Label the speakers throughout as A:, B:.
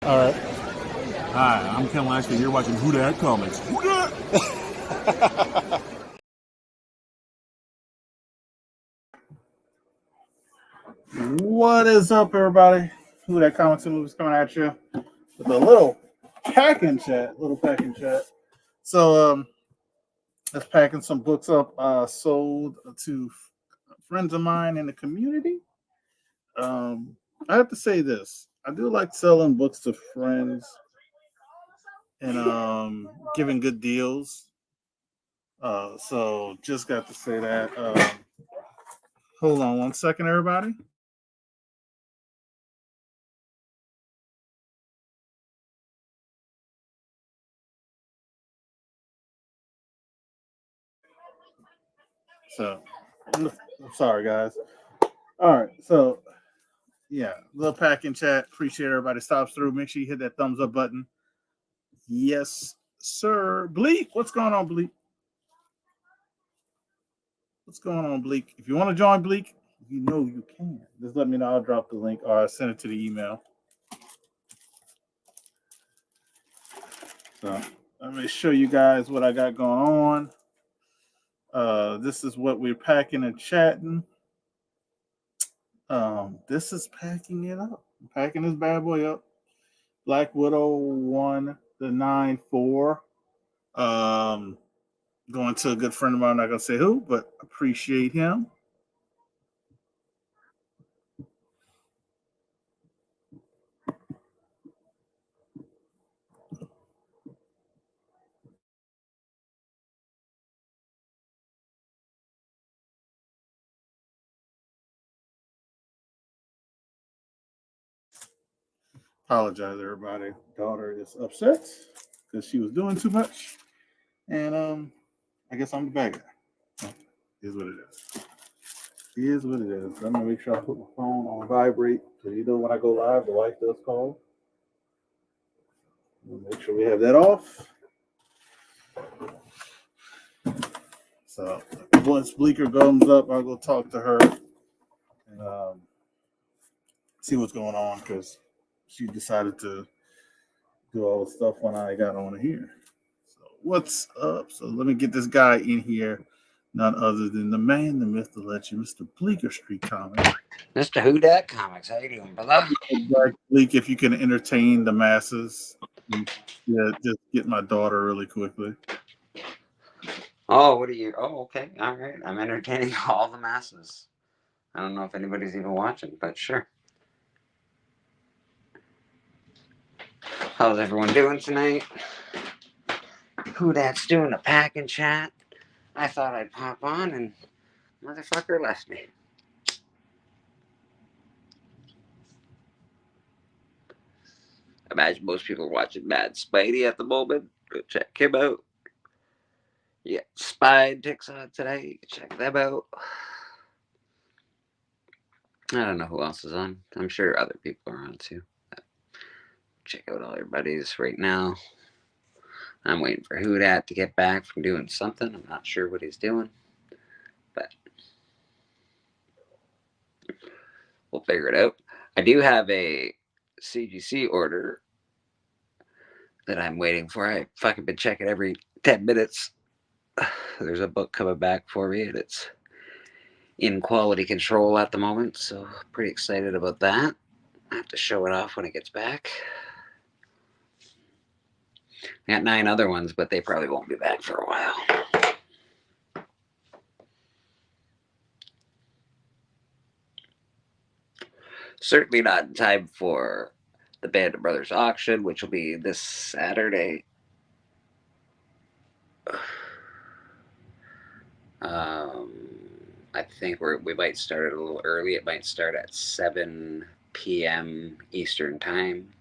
A: All right.
B: Hi, I'm Ken Lashley. You're watching Who Dat Comics. Who Dat?
A: What is up, everybody? Who Dat Comics and Movies coming at you with a little packing chat. So, just packing some books up sold to friends of mine in the community. I have to say this. I do like selling books to friends and giving good deals. So just got to say that. Hold on one second, everybody. So, I'm sorry, guys. All right, so yeah, little packing chat. Appreciate everybody stops through. Make sure you hit that thumbs up button. Yes, sir. Bleak, what's going on, Bleak? What's going on, Bleak? If you want to join Bleak, you know you can. Just let me know. I'll drop the link or I'll send it to the email. So let me show you guys what I got going on. This is what we're packing and chatting. This is packing it up. Packing this bad boy up. Black Widow 1 to 9-4. Going to a good friend of mine. I'm not gonna say who, but appreciate him. Apologize, everybody. Daughter is upset because she was doing too much, and I guess I'm the bad guy. Is what it is. Is what it is. I'm gonna make sure I put my phone on vibrate because you know when I go live, the wife does call. Make sure we have that off. So once Bleeker comes up, I'll go talk to her and see what's going on because she decided to do all the stuff when I got on here. So what's up? So let me get this guy in here. None other than the man, the myth, the legend, Mr. Bleeker Street Comics.
C: Mr. Who Dat Comics, how you doing, brother?
A: Bleak, if you can entertain the masses, yeah, just get my daughter really quickly.
C: Oh, what are you? Oh, okay, all right. I'm entertaining all the masses. I don't know if anybody's even watching, but sure. How's everyone doing tonight? Who Dat's doing a pack and chat. I thought I'd pop on, and motherfucker left me. Imagine most people are watching Mad Spidey at the moment. Go check him out. Yeah, Spide takes on today. Check them out. I don't know who else is on. I'm sure other people are on too. Check out all your buddies right now. I'm waiting for Who Dat to get back from doing something. I'm not sure what he's doing, but we'll figure it out. I do have a CGC order that I'm waiting for. I fucking been checking every 10 minutes. There's a book coming back for me, and it's in quality control at the moment, so pretty excited about that. I have to show it off when it gets back. I got 9 other ones, but they probably won't be back for a while. Certainly not in time for the Band of Brothers auction, which will be this Saturday. I think we might start it a little early. It might start at 7 p.m. Eastern Time.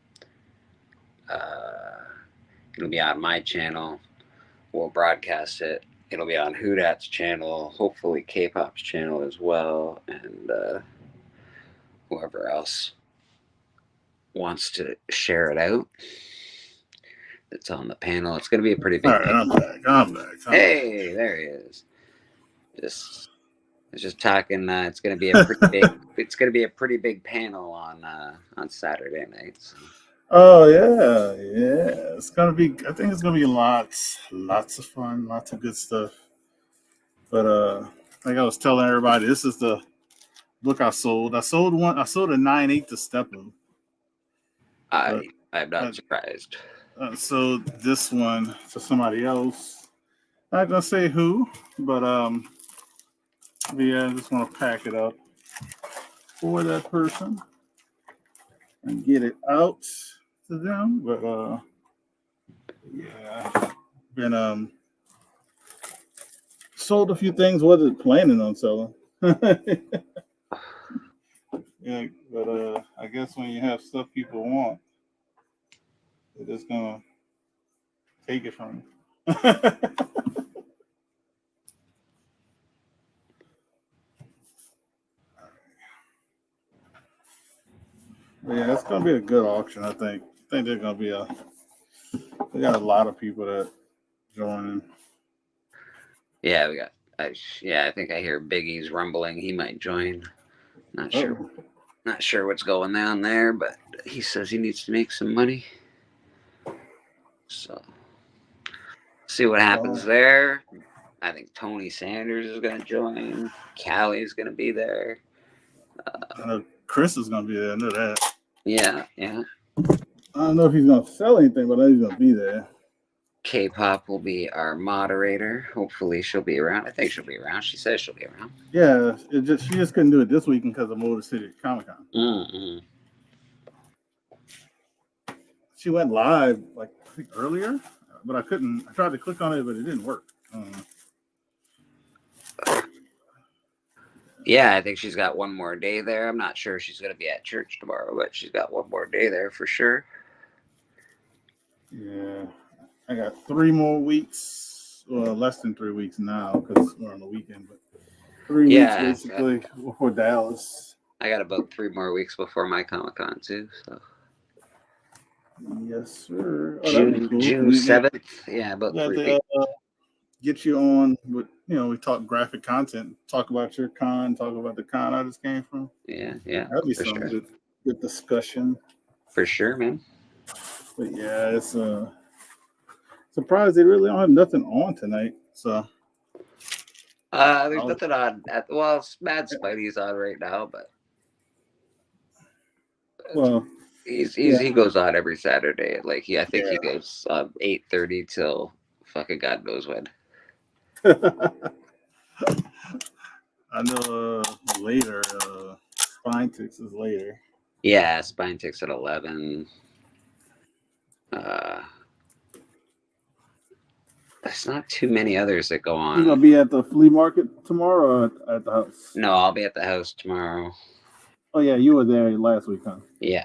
C: It'll be on my channel. We'll broadcast it. It'll be on Who Dat's channel, hopefully K-Pop's channel as well, and whoever else wants to share it out that's on the panel. It's going to be a pretty big.
A: All right, I'm back.
C: Hey, there he is. Just talking. It's going to be a pretty big. It's going to be a pretty big panel on Saturday night. So.
A: Oh yeah, yeah. It's gonna be. I think it's gonna be lots of fun, lots of good stuff. But like I was telling everybody, this is the book I sold. I sold one. I sold a 9/8 to Stephen. But
C: I'm not
A: I,
C: surprised.
A: I sold this one to somebody else. Not gonna say who, but yeah, I just want to pack it up for that person and get it out to them. But yeah, been sold a few things. Wasn't planning on selling. Yeah, but I guess when you have stuff people want, they're just gonna take it from you. But yeah, it's gonna be a good auction. I think. I think there's gonna be a. We got a lot of people that joining.
C: Yeah, we got. I think I hear Biggie's rumbling. He might join. Not sure.
A: Oh,
C: Not sure what's going on there, but he says he needs to make some money. So see what happens
A: oh,
C: there. I think Tony Sanders is going to join. Callie's going to be there.
A: I know Chris is gonna be there. I know that.
C: Yeah.
A: I don't know if he's gonna sell anything, but I know he's gonna be there.
C: K-pop will be our moderator. Hopefully she'll be around. I think she'll be around. She says she'll be around.
A: Yeah, she just couldn't do it this weekend because of Motor City Comic Con.
C: Mm-hmm.
A: She went live like I think earlier, but I couldn't. I tried to click on it, but it didn't work.
C: Yeah, I think she's got one more day there. I'm not sure she's going to be at church tomorrow, but she's got one more day there for sure.
A: Yeah, I got 3 more weeks. Well, less than 3 weeks now because we're on the weekend, but 3 weeks basically before Dallas.
C: I got about 3 more weeks before my Comic-Con too. So
A: yes, sir. Oh,
C: June
A: cool.
C: June 7th. Yeah, about 3 weeks.
A: Get you on with we talk graphic content, talk about your con, talk about the con I just came from.
C: Yeah,
A: That'd be some good discussion.
C: For sure, man.
A: But yeah, it's surprised they really don't have nothing on tonight. So
C: there's nothing on Mad Spidey's on right now, but he goes on every Saturday. Like I think he goes 8:30 till fucking God knows when.
A: I know later. Spine Ticks is later.
C: Yeah, Spine Ticks at 11. There's not too many others that go on.
A: You gonna be at the flea market tomorrow or at the house?
C: No, I'll be at the house tomorrow.
A: Oh yeah, you were there last week, huh?
C: Yeah.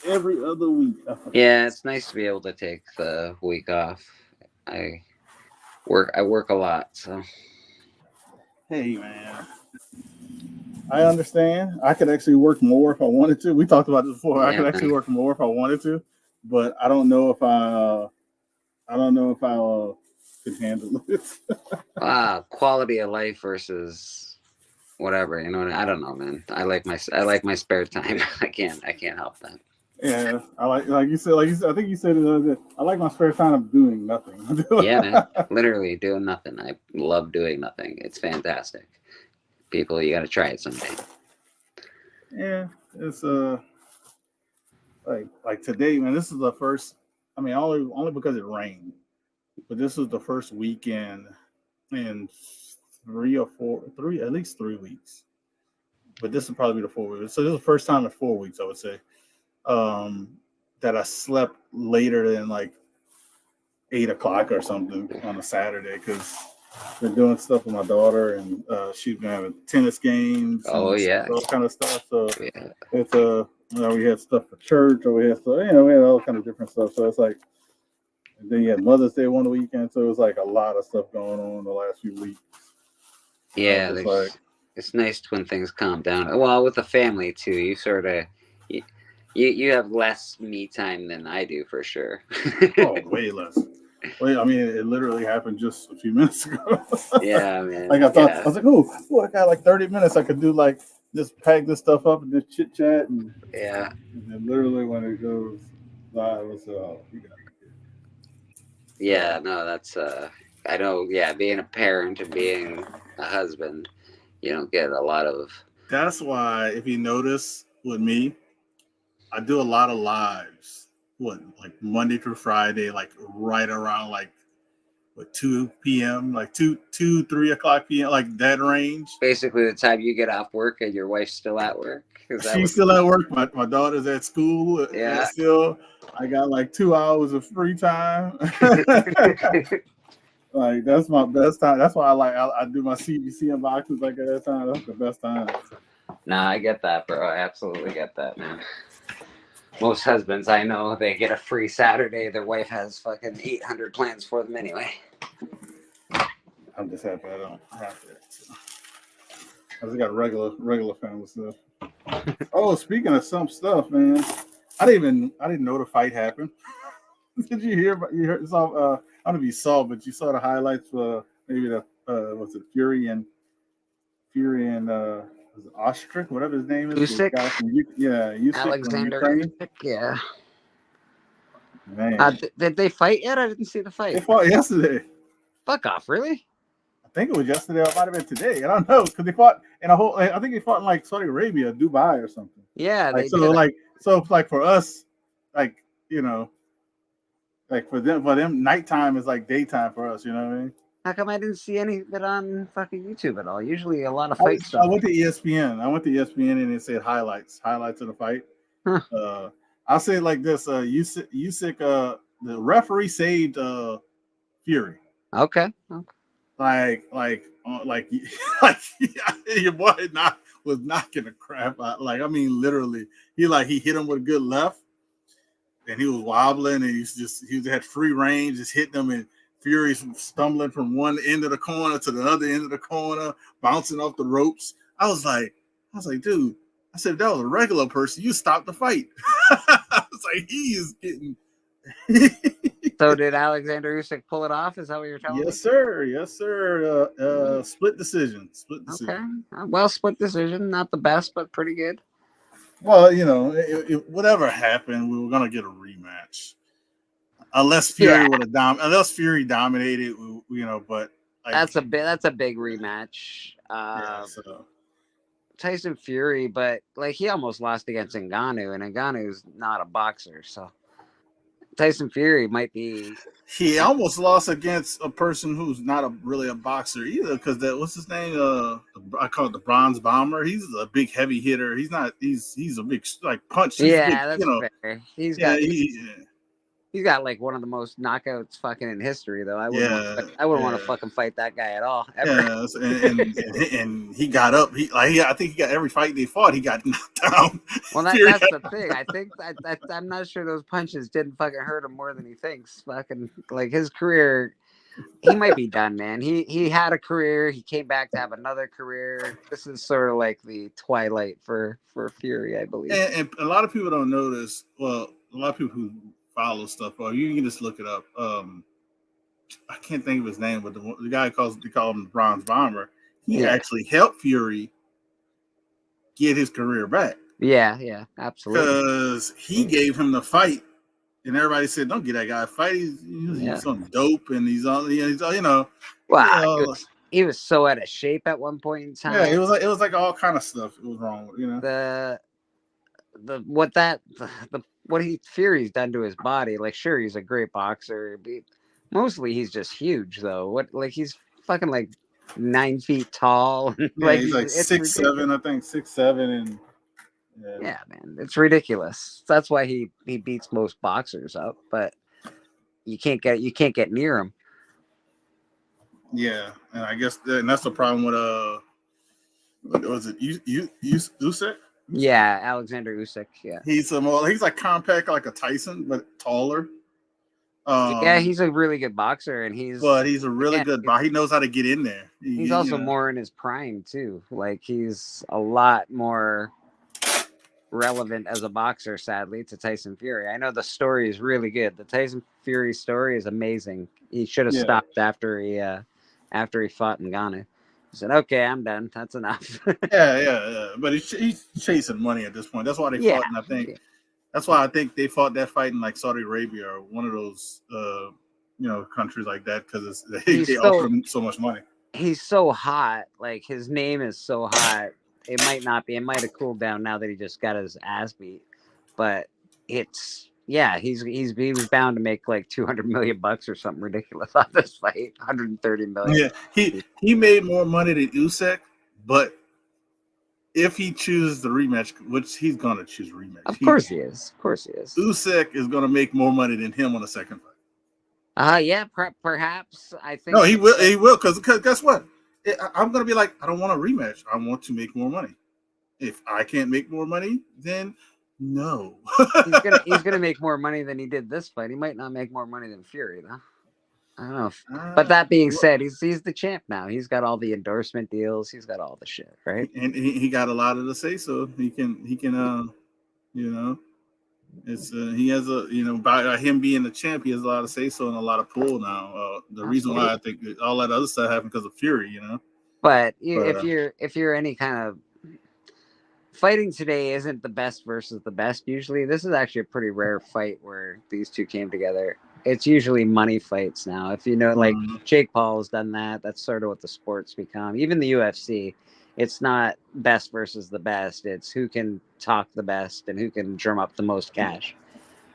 A: Every other week.
C: Yeah, it's nice to be able to take the week off. I work a lot, so.
A: Hey man, I understand. I could actually work more if I wanted to. We talked about this before. I could actually work more if I wanted to, but I don't know if I could handle it.
C: Quality of life versus whatever, I don't know, man. I like my spare time. I can't help that.
A: Yeah, I like you said. I think you said it the other day. I like my spare time of doing nothing.
C: Yeah, man. Literally doing nothing. I love doing nothing. It's fantastic. People, you got to try it someday.
A: Yeah, it's like today, man. This is the first. I mean, only because it rained, but this was the first weekend in at least 3 weeks. But this will probably be the 4 weeks. So this is the first time in 4 weeks, I would say, that I slept later than like 8 o'clock or something on a Saturday because been doing stuff with my daughter and she's been having tennis games.
C: Oh yeah,
A: all kind of stuff. So
C: yeah.
A: It's we had stuff for church, or we had stuff, we had all kind of different stuff. So it's like, and then you had Mother's Day one weekend, so it was like a lot of stuff going on the last few weeks.
C: Yeah, it's nice when things calm down. Well, with the family too, you sort of you have less me time than I do for sure.
A: Oh, way less. Wait, I mean, it literally happened just a few minutes ago.
C: Yeah, man.
A: Like I thought, I was like, oh, I got like 30 minutes. I could do like just pack this stuff up and just chit chat,
C: Yeah.
A: and then literally when it goes live, it's you got
C: Yeah, no, that's I know, yeah, being a parent and being a husband, you don't get a lot of
A: That's why, if you notice with me, I do a lot of lives. What, like Monday through Friday, like right around like what 2 p.m., like 3 o'clock p.m., like that range.
C: basically the time you get off work and your wife's still at work. Is that
A: She's still at work. My daughter's at school.
C: Yeah.
A: Still, I got like 2 hours of free time. Like that's my best time. That's why I do my CBC unboxings like at that time. That's the best time.
C: Nah, I get that, bro. I absolutely get that, man. Most husbands I know, they get a free Saturday. Their wife has fucking 800 plans for them anyway.
A: I'm just happy I don't have that. So. I just got regular family stuff. Oh, speaking of some stuff, man, I didn't know the fight happened. Did you hear? You heard? Saw, I don't know if you saw, but you saw the highlights for maybe the was it Fury and was it Ostrich, whatever his name is.
C: Usyk?
A: Usyk
C: Alexander
A: from Ukraine.
C: Usyk, yeah.
A: Man,
C: Did they fight yet? I didn't see the
A: they
C: fight.
A: fought yesterday.
C: Fuck off, really?
A: I think it was yesterday, or it might have been today. I don't know because they fought in a whole. I think they fought in like Saudi Arabia, Dubai, or something.
C: Yeah,
A: Like
C: they
A: so,
C: did.
A: like for us, like you know, like for them, nighttime is like daytime for us. You know what I mean?
C: How come I didn't see any of it on fucking YouTube at all? Usually a lot of
A: I
C: fight stuff.
A: went to ESPN. I went to ESPN and it said highlights of the fight.
C: Huh.
A: I'll say it like this: Usyk, the referee saved Fury.
C: Okay.
A: Like your boy was knocking the crap out. Like I mean, literally, he hit him with a good left, and he was wobbling, and he had free range, just hitting him, and Fury's stumbling from one end of the corner to the other end of the corner, bouncing off the ropes. I was like, dude, I said, if that was a regular person, you stop the fight. I was like, he is getting.
C: So did Alexander Usyk pull it off? Is that what you're telling me?
A: Yes, sir. Split decision.
C: Okay. Well, split decision. Not the best, but pretty good.
A: Well, whatever happened, we were gonna get a rematch, unless Fury unless Fury dominated, But like,
C: that's a big rematch. Tyson Fury, but like he almost lost against Ngannou, and Ngannou's not a boxer, so Tyson Fury might be.
A: He almost lost against a person who's not really a boxer either, because what's his name? I call it the Bronze Bomber. He's a big heavy hitter. He's not. He's a big like punch.
C: That's fair. He's got like one of the most knockouts fucking in history, though. I wouldn't want to fucking fight that guy at all. Ever.
A: Yes, and he got up. I think he got every fight they fought. He got knocked down.
C: Well, that's the thing. I think I'm not sure those punches didn't fucking hurt him more than he thinks. Fucking like his career, he might be done, man. He had a career. He came back to have another career. This is sort of like the twilight for Fury, I believe.
A: And a lot of people don't know this. Well, a lot of people who follow stuff, or you can just look it up. I can't think of his name, but the guy they call him the Bronze Bomber. He actually helped Fury get his career back.
C: Yeah, absolutely.
A: Because he gave him the fight, and everybody said, "Don't get that guy a fight. He's some dope, and he's on,
C: Wow, he was so out of shape at one point in time.
A: Yeah, it was like all kind of stuff. It was wrong with
C: what Fury's done to his body. Like, sure, he's a great boxer. But mostly, he's just huge, though. He's fucking like 9 feet tall.
A: He's like 6'7", I think 6'7", and
C: yeah, man, it's ridiculous. That's why he beats most boxers up, but you can't get near him.
A: Yeah, and I guess that's the problem with was it Usyk?
C: Yeah, Alexander Usyk. Yeah,
A: he's like compact like a Tyson, but taller.
C: Yeah, he's a really good boxer, and he's
A: a really good boxer. He knows how to get in there.
C: He's also more in his prime too. Like he's a lot more relevant as a boxer, sadly, to Tyson Fury. I know the story is really good. The Tyson Fury story is amazing. He should have stopped after he fought Ngannou. He said, "Okay, I'm done. That's enough."
A: Yeah. But he's chasing money at this point. That's why they
C: Yeah.
A: fought, and I think that's why I think they fought that fight in like Saudi Arabia or one of those countries like that because
C: He's
A: they
C: so
A: offer him so much money.
C: he's so hot. Like his name is so hot. It might not be. It might have cooled down now that he just got his ass beat. But it's he was bound to make like 200 million bucks or something ridiculous on this fight. 130 million.
A: Yeah, he made more money than Usyk, but if he chooses the rematch, which he's gonna choose rematch,
C: Of course he is.
A: Usyk is gonna make more money than him on the second fight.
C: Yeah, perhaps. I think
A: No, he will. He will because guess what? I'm gonna be like, I don't want a rematch. I want to make more money. If I can't make more money, then no.
C: he's gonna make more money than he did this fight. He might not make more money than Fury, though. I don't know. But that being said, he's the champ now. He's got all the endorsement deals. He's got all the shit, right?
A: And he got a lot of the say so. He can it's he has by him being the champ, he has a lot of say so and a lot of pull now. The reason why I think all that other stuff happened because of Fury,
C: But if you're any kind of fighting today isn't the best versus the best. Usually, this is actually a pretty rare fight where these two came together. It's usually money fights now. If you know, like Jake Paul has done that. That's sort of what the sport's become. Even the UFC, it's not best versus the best. It's who can talk the best and who can drum up the most cash.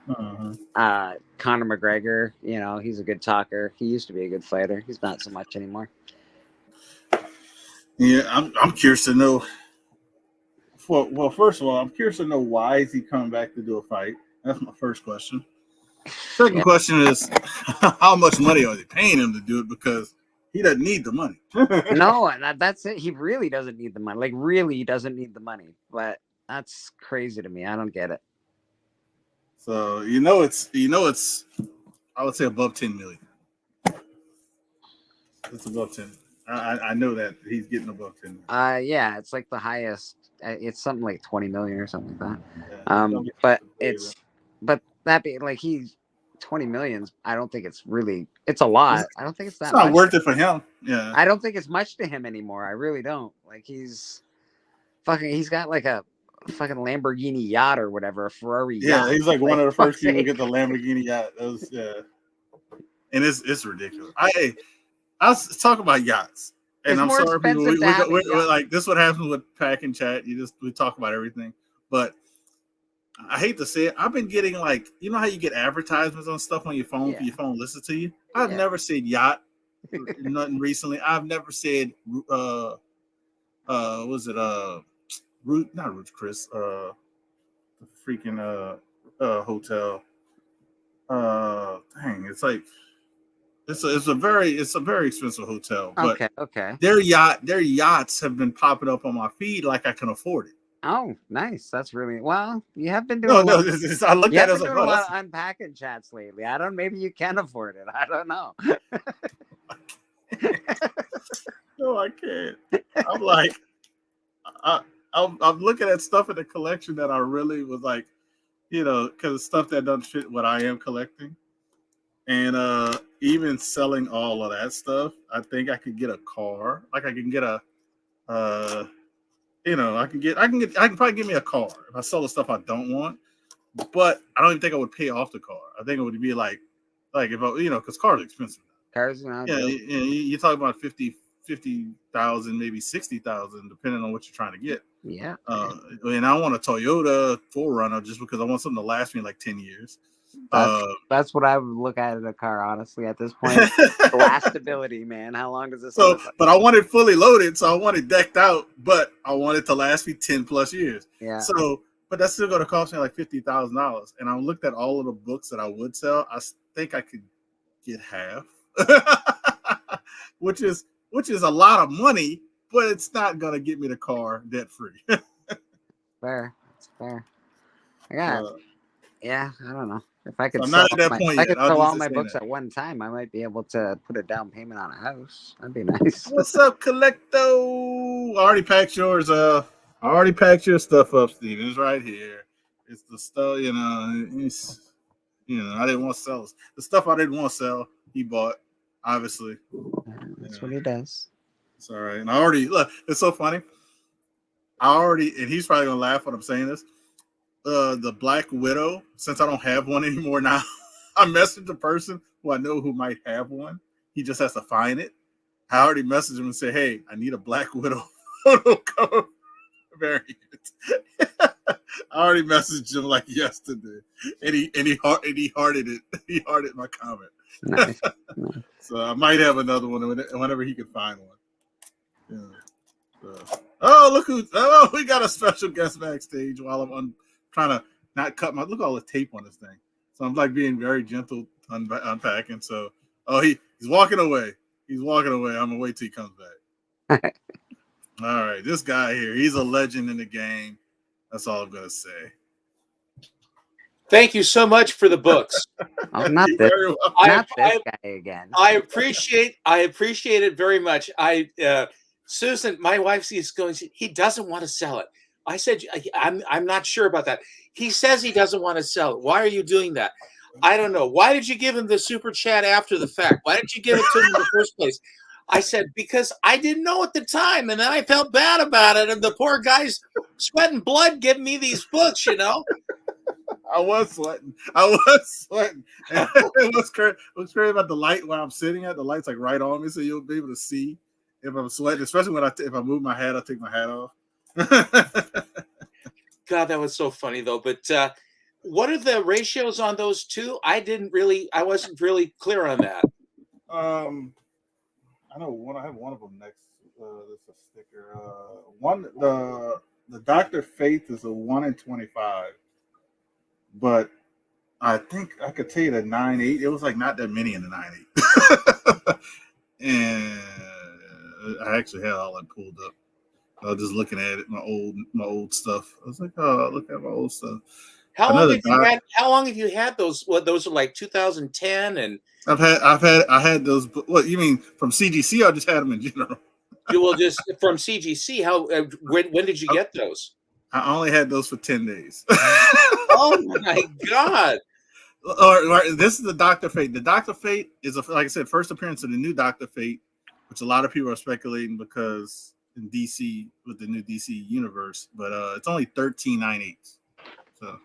C: Conor McGregor, he's a good talker. He used to be a good fighter. He's not so much anymore.
A: Yeah, I'm curious to know. Well, first of all, I'm curious to know why is he coming back to do a fight. That's my first question. Second question is, how much money are they paying him to do it? Because he doesn't need the money.
C: No, that's it. He really doesn't need the money. Like, really, he doesn't need the money. But that's crazy to me. I don't get it.
A: So it's I would say above 10 million. It's above 10. I know that he's getting above 10 million.
C: Yeah, it's like the highest. It's something like 20 million or something like that.
A: Yeah,
C: but that being like he's 20 millions. I don't think it's a lot. I don't think it's that.
A: It's not worth it for him. Yeah,
C: I don't think it's much to him anymore. I really don't. Like he's got like a fucking Lamborghini yacht or whatever, a Ferrari yacht.
A: Yeah, he's like one of the first people to get the Lamborghini yacht. And it's ridiculous. I'll talk about yachts. And I'm sorry, people. We're like this. Is what happens with Pack and Chat. We talk about everything, but I hate to say it. I've been getting like how you get advertisements on stuff on your phone for your phone listen to you. I've never said yacht, nothing recently. I've never said was it not Ruth Chris freaking hotel. Dang, it's like. It's a very expensive hotel. But
C: okay.
A: Their yachts have been popping up on my feed like I can afford it.
C: Oh, nice. That's really well. You have been doing.
A: I look at it as
C: like, a lot of unpacking chats lately. I don't. Maybe you can afford it. I don't know.
A: No, I can't. I'm like, I'm looking at stuff in the collection that I really was like, because stuff that doesn't fit what I am collecting. And even selling all of that stuff, I think I could get a car. Like I can get a, I can probably get me a car if I sell the stuff I don't want. But I don't even think I would pay off the car. I think it would be like if I, because cars are expensive.
C: Cars now.
A: Yeah, you talk about 50,000, maybe 60,000, depending on what you're trying to get.
C: Yeah.
A: And I want a Toyota 4Runner just because I want something to last me like 10 years.
C: That's what I would look at in a car, honestly, at this point. Lastability, man. How long does this
A: last? But I want it fully loaded, so I want it decked out, but I want it to last me 10 plus years.
C: Yeah.
A: So, but that's still going to cost me like $50,000. And I looked at all of the books that I would sell. I think I could get half, which is a lot of money, but it's not going to get me the car debt free.
C: Fair. It's fair. Yeah, I don't know. If I could
A: I'm not at that point yet.
C: I could sell all my books at one time, I might be able to put a down payment on a house. That'd be nice.
A: What's up, Collecto? I already packed yours. I already packed your stuff up, Steven. It's right here. It's the stuff, I didn't want to sell the stuff I didn't want to sell. He bought, obviously.
C: That's what he does.
A: It's all right. And I already look. It's so funny. And he's probably gonna laugh when I'm saying this. The Black Widow. Since I don't have one anymore now, I messaged the person who I know who might have one. He just has to find it. I already messaged him and said, "Hey, I need a Black Widow photo cover variant." I already messaged him like yesterday, and he hearted it. He hearted my comment.
C: Nice.
A: So I might have another one whenever he can find one. Yeah. So, look who! Oh, we got a special guest backstage while I'm trying to not cut my. Look at all the tape on this thing. So I'm like being very gentle unpacking. So, he's walking away. He's walking away. I'm gonna wait till he comes back. All right, this guy here, he's a legend in the game. That's all I'm gonna say.
D: Thank you so much for the books.
C: Oh, not this, not this guy again.
D: I appreciate it very much. Susan, my wife, is going. He doesn't want to sell it. I said, I'm not sure about that. He says he doesn't want to sell it. Why are you doing that? I don't know. Why did you give him the super chat after the fact? Why didn't you give it to him in the first place? I said, because I didn't know at the time, and then I felt bad about it, and the poor guy's sweating blood giving me these books, you know?
A: I was sweating. And it was crazy about the light where I'm sitting at. The light's like right on me, so you'll be able to see if I'm sweating, especially when if I move my hat, I take my hat off.
D: God, that was so funny, though. But what are the ratios on those two? I wasn't really clear on that.
A: I know one. I have one of them next. That's a sticker. The Dr. Faith is a 1 in 25, but I think I could tell you the 9.8. It was like not that many in the 9.8, and I actually had all that pulled up. I was just looking at it, my old stuff. I was like, oh, look at my old stuff.
D: How long have you had those? What, those are like 2010, and
A: I had those. What you mean from CGC? I just had them in general.
D: You will just from CGC. How when did you get those?
A: I only had those for 10 days.
D: Oh my God!
A: Or this is the Dr. Fate. The Dr. Fate is like I said, first appearance of the new Dr. Fate, which a lot of people are speculating because in DC with the new DC universe, but it's only 13.98. So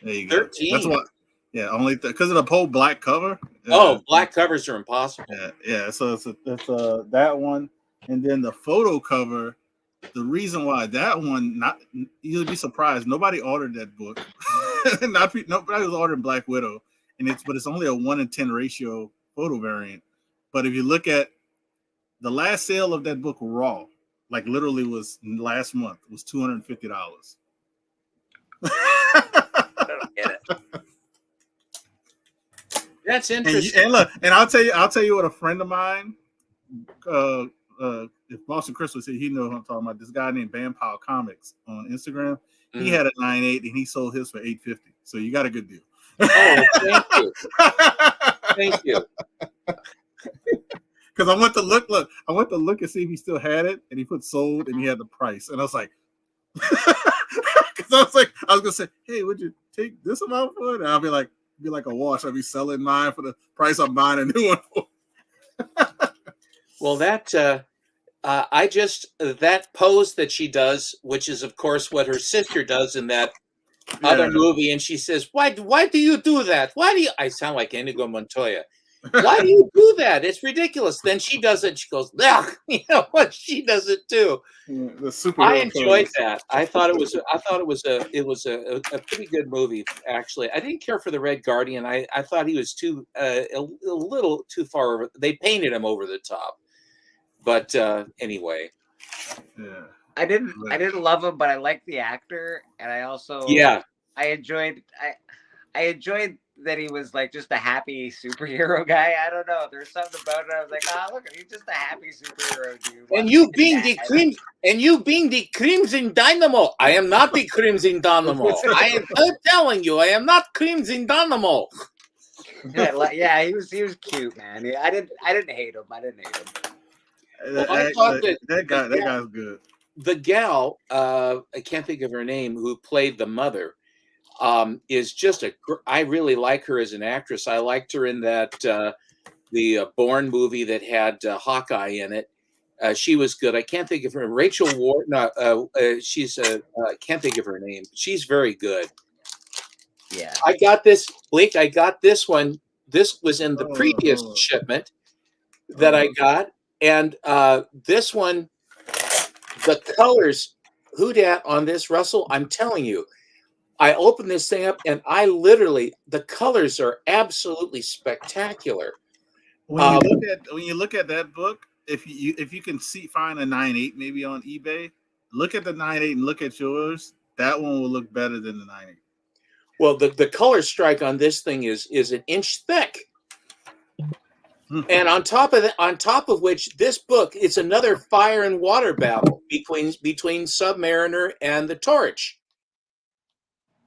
A: there you go.
D: 13.
A: That's what. Yeah, only because of the whole black cover.
D: Black covers are impossible.
A: Yeah. So it's that one, and then the photo cover. The reason why that one, you'll be surprised. Nobody ordered that book. Nobody was ordering Black Widow, but it's only a 1 in 10 ratio photo variant. But if you look at the last sale of that book, raw, like literally was last month, was $250.
C: I don't get it.
D: That's interesting.
A: And look, and I'll tell you what a friend of mine, if Boston Chris was here, he knows what I'm talking about. This guy named Bam Powell Comics on Instagram. He had a 9.8 and he sold his for $850. So you got a good deal.
D: Oh, thank you. Thank you.
A: Because I went to look and see if he still had it, and he put sold and he had the price. And I was like, because I was gonna say, hey, would you take this amount for it? And I'll be like a wash. I'll be selling mine for the price I'm buying a new one for.
D: Well, that that pose that she does, which is of course what her sister does in that other movie, and she says, "Why do you do that? Why do you?" I sound like Inigo Montoya. Why do you do that? It's ridiculous. Then she does it. She goes, "Ugh," you know what? She does it too. I enjoyed that. I thought it was a pretty good movie. Actually, I didn't care for the Red Guardian. I thought he was a little too far. They painted him over the top. But anyway,
C: I didn't love him, but I liked the actor, and I also I enjoyed that he was like just a happy superhero guy. I don't know. There's something about it. I was like, look, he's just a happy superhero dude.
D: And you being the Crimson Dynamo. I am not the Crimson Dynamo. I'm telling you, I am not Crimson Dynamo.
C: Yeah, he was cute, man. I didn't hate him.
D: Well, I thought
A: that guy's good.
D: The gal, I can't think of her name, who played the mother, is just I really like her as an actress. I liked her in that the Bourne movie that had Hawkeye in it. She was good. I can't think of her. Rachel Ward. No, she's. I can't think of her name. She's very good.
C: Yeah.
D: I got this, Blake. I got this one. This was in the
A: Oh,
D: previous
A: oh.
D: shipment that I got, and this one, the colors, who dat on this, Russell? I'm telling you, I opened this thing up, and I literally, the colors are absolutely spectacular.
A: When you look at that book, if you can find a 9.8 maybe on eBay, look at the 9.8 and look at yours. That one will look better than the 9.8.
D: Well, the color strike on this thing is an inch thick. And on top of which, this book is another fire and water battle between Submariner and the Torch.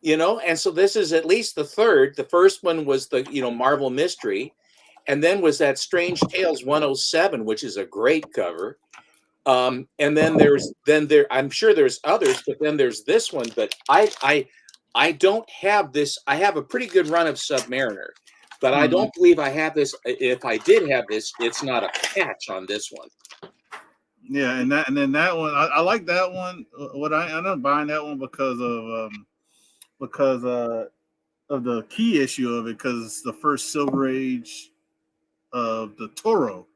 D: And so this is at least the third. The first one was the Marvel Mystery, and then was that Strange Tales 107, which is a great cover. And then I'm sure there's others, but then there's this one. But I don't have this. I have a pretty good run of Submariner, but I don't believe I have this. If I did have this, it's not a patch on this one.
A: Yeah, and then that one, I like that one. What I ended up buying that one because of the key issue of it, because it's the first Silver Age of the Toro.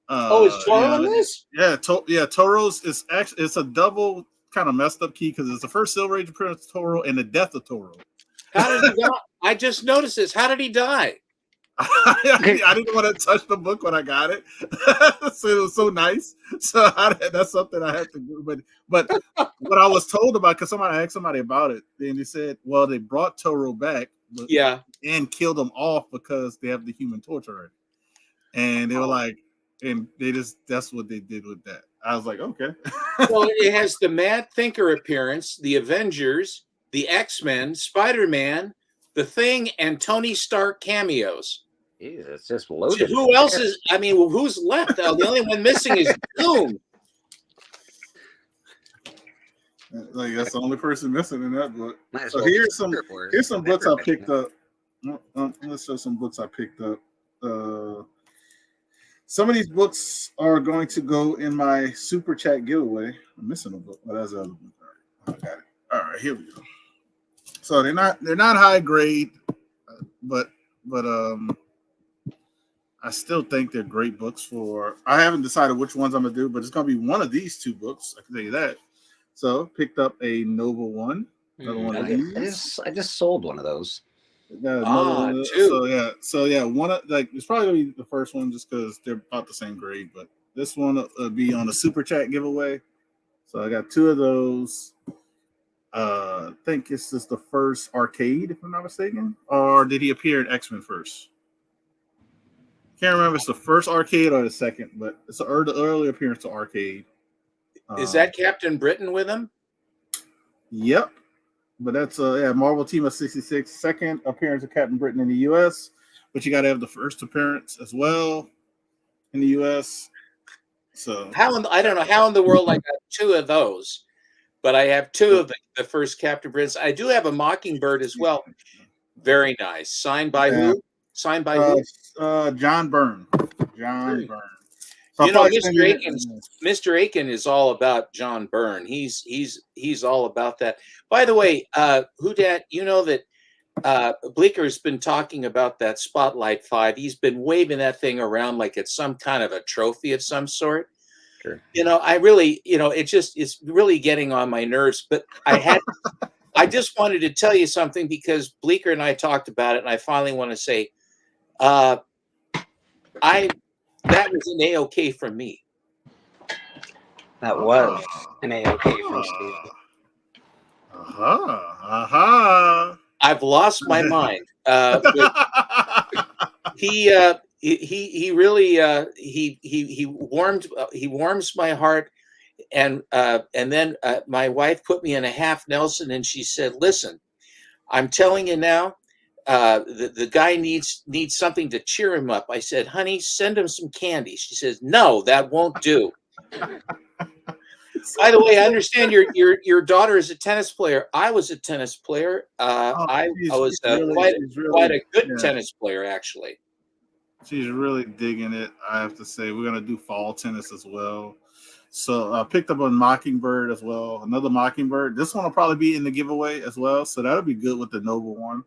D: Is Toro in this?
A: Yeah, Toro's is actually, it's a double kind of messed up key because it's the first Silver Age appearance of Toro and the death of Toro.
D: How did he die? I just noticed this. How did he die?
A: I didn't want to touch the book when I got it, so it was so nice. So that's something I had to do. But what I was told about, because I asked somebody about it, and they said, well, they brought Toro back, and killed him off because they have the Human Torch already, and they were like, and that's what they did with that. I was like, okay.
D: Well, it has the Mad Thinker appearance, the Avengers, the X-Men, Spider-Man, the Thing, and Tony Stark cameos.
C: Jeez, it's just loaded.
D: Who else is? I mean, who's left? The only one missing is Doom.
A: Like, that's the only person missing in that book. So
C: well
A: here's some books I picked up. Let's show some books I picked up. Some of these books are going to go in my super chat giveaway. I'm missing a book, but that's the other book. I got it. All right, here we go. So they're not high grade, but I still think they're great books I haven't decided which ones I'm gonna do, but it's gonna be one of these two books. I can tell you that. So picked up a Nova one. Another one of these.
C: I just sold one of those.
D: Two.
A: So yeah, one of it's probably gonna be the first one just because they're about the same grade, but this one will be on a super chat giveaway. So I got two of those. I think this is the first Arcade, if I'm not mistaken, or did he appear in X-Men first? Can't remember if it's the first Arcade or the second, but it's the early appearance of Arcade.
D: Is that Captain Britain with him?
A: Yep. But that's Marvel Team of 66, second appearance of Captain Britain in the U.S., but you got to have the first appearance as well in the U.S. So
D: I don't know how in the world I got two of those, but I have two of the first Captain Brits. I do have a Mockingbird as well. Very nice. Signed by who? Signed by who?
A: John Byrne. John Byrne.
D: So Mr. Aiken is all about John Byrne. He's all about that. By the way, Houdat, you know that Bleeker's been talking about that Spotlight 5. He's been waving that thing around like it's some kind of a trophy of some sort.
C: Sure.
D: I really, it's really getting on my nerves. But I just wanted to tell you something because Bleeker and I talked about it, and I finally want to say, that was an A-OK from me.
C: That was an A-OK from Steve.
D: I've lost my mind. He really he warms my heart, and then my wife put me in a half Nelson, and she said, "Listen, I'm telling you now, the guy needs something to cheer him up." I said, "Honey, send him some candy." She says, "No, that won't do." By the way, I understand your daughter is a tennis player. I was a tennis player. I was quite a good tennis player, actually.
A: She's really digging it. I have to say, we're gonna do fall tennis as well. So I picked up a Mockingbird as well. Another Mockingbird. This one will probably be in the giveaway as well. So that'll be good with the Noble one.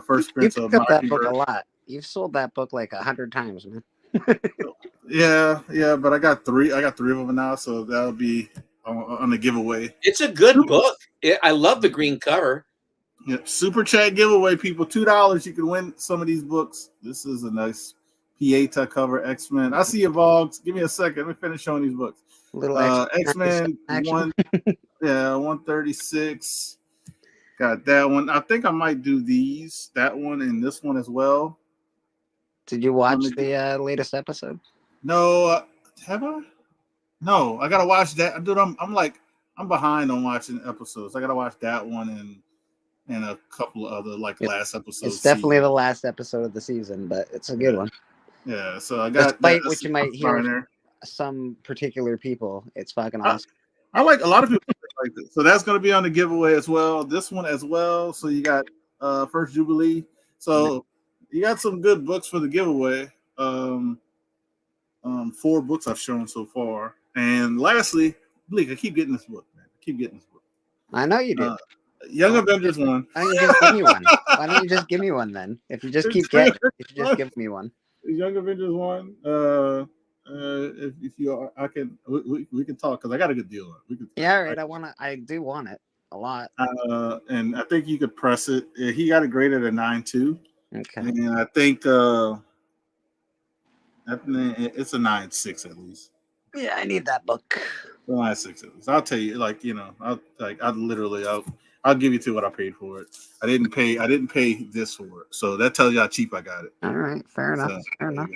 A: First
E: You
A: Prince of
E: pick up that book a
A: Mockingbird.
E: lot. You've sold that book like 100 times, man.
A: Yeah, but I got three. I got three of them now, so that'll be on the giveaway.
D: It's a good book. I love the green cover.
A: Yeah, super chat giveaway, people. $2. You can win some of these books. This is a nice Pieta cover. X-Men. I see you, Vogs. Give me a second. Let me finish showing these books.
E: Little extra
A: X-Men
E: action.
A: 136. Got that one. I think I might do that one and this one as well.
E: Did you watch the latest episode?
A: No, have I? No, I gotta watch that. Dude, I'm behind on watching episodes. I gotta watch that one and a couple of other last episodes.
E: It's definitely the last episode of the season, but it's a good one.
A: Yeah, so I got
E: despite what you might hear from some particular people, it's fucking awesome.
A: I like a lot of people like this. So that's gonna be on the giveaway as well. This one as well. So you got First Jubilee. So you got some good books for the giveaway. 4 books I've shown so far. And lastly, Bleak, I keep getting this book, man.
E: I know you do.
A: Young Avengers 1.
E: Why don't you just give me one? Why don't you just give me one then? If you just keep getting it, you should just give me one.
A: Young Avengers 1. If you are, I can we can talk because I got a good deal on it.
E: Yeah, all right. I do want it a lot.
A: And I think you could press it. He got it graded at 9.2.
E: Okay.
A: And I think it's a 9.6 at least.
E: Yeah, I need that book.
A: 9.6 at least. I'll tell you, I'll give you what I paid for it. I didn't pay this for it. So that tells you how cheap I got it.
E: All right, fair enough. Fair enough.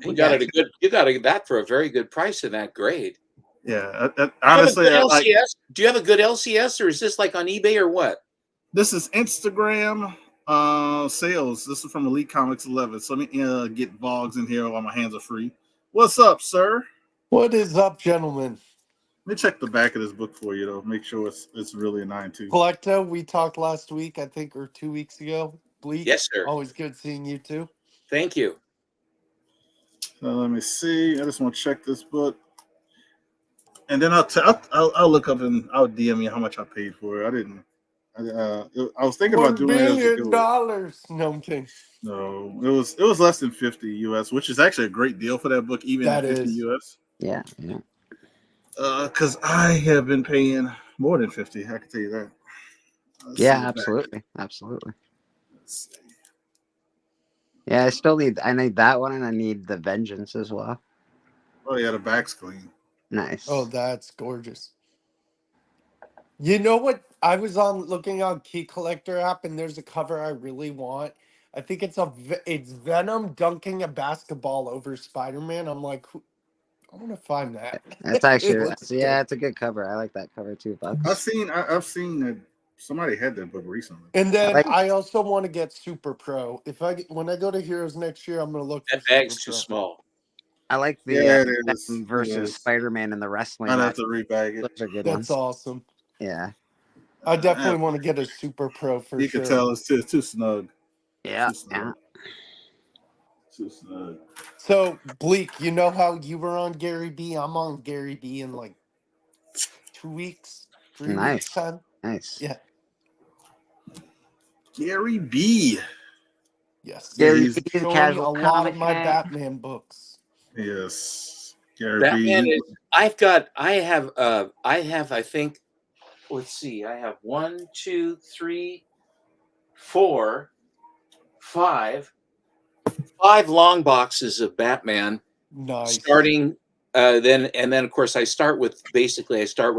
D: You got that for a very good price in that grade.
A: Yeah, honestly,
D: LCS? Do you have a good LCS, or is this like on eBay or what?
A: This is Instagram sales. This is from Elite Comics 11. So let me get Boggs in here while my hands are free. What's up, sir?
F: What is up, gentlemen?
A: Let me check the back of this book for you, though. Make sure it's really a 9.2.
F: Collecto, we talked last week, I think, or 2 weeks ago. Bleak,
D: yes, sir.
F: Always good seeing you too.
D: Thank you.
A: Let me see. I just want to check this book, and then I'll look up and I'll DM you how much I paid for it. I didn't. I was thinking about doing
F: $1 billion. No, I'm kidding.
A: No, it was less than 50 US, which is actually a great deal for that book, even at 50 US.
E: Yeah.
A: Because I have been paying more than 50. I can tell you that.
E: Absolutely.
A: Let's see.
E: Yeah, I need that one, and I need the Vengeance as well.
A: Oh yeah, the back's clean.
E: Nice.
F: Oh, that's gorgeous. You know what? I was looking on Key Collector app, and there's a cover I really want. I think it's Venom dunking a basketball over Spider-Man. I'm like, I want to find that.
E: That's actually it's a good cover. I like that cover too, Bucks.
A: I've seen that somebody had that book recently.
F: And then I also want to get Super Pro. When I go to Heroes next year, I'm going to look for
D: that bag's
F: Super
D: too
F: Pro.
D: small.
E: I like the Venom versus Spider-Man in the wrestling.
A: I'd have to rebag it.
E: Those are good
F: That's
E: ones.
F: awesome.
E: Yeah.
F: I definitely want to get a Super Pro for
A: you
F: sure.
A: You can tell it's too snug.
E: Yeah.
A: Too snug.
F: So, Bleak, you know how you were on Gary B? I'm on Gary B in like 2 weeks, 3 weeks time.
E: Nice.
F: Yeah.
A: Gary B.
F: Yes.
E: Gary
F: He's
E: B,
F: showing a lot of my Batman books.
A: Yes. Gary
D: Batman
A: B.
D: I think, let's see, I have 1, 2, 3, 4, 5 long boxes of Batman.
F: Nice.
D: Starting then of course I start with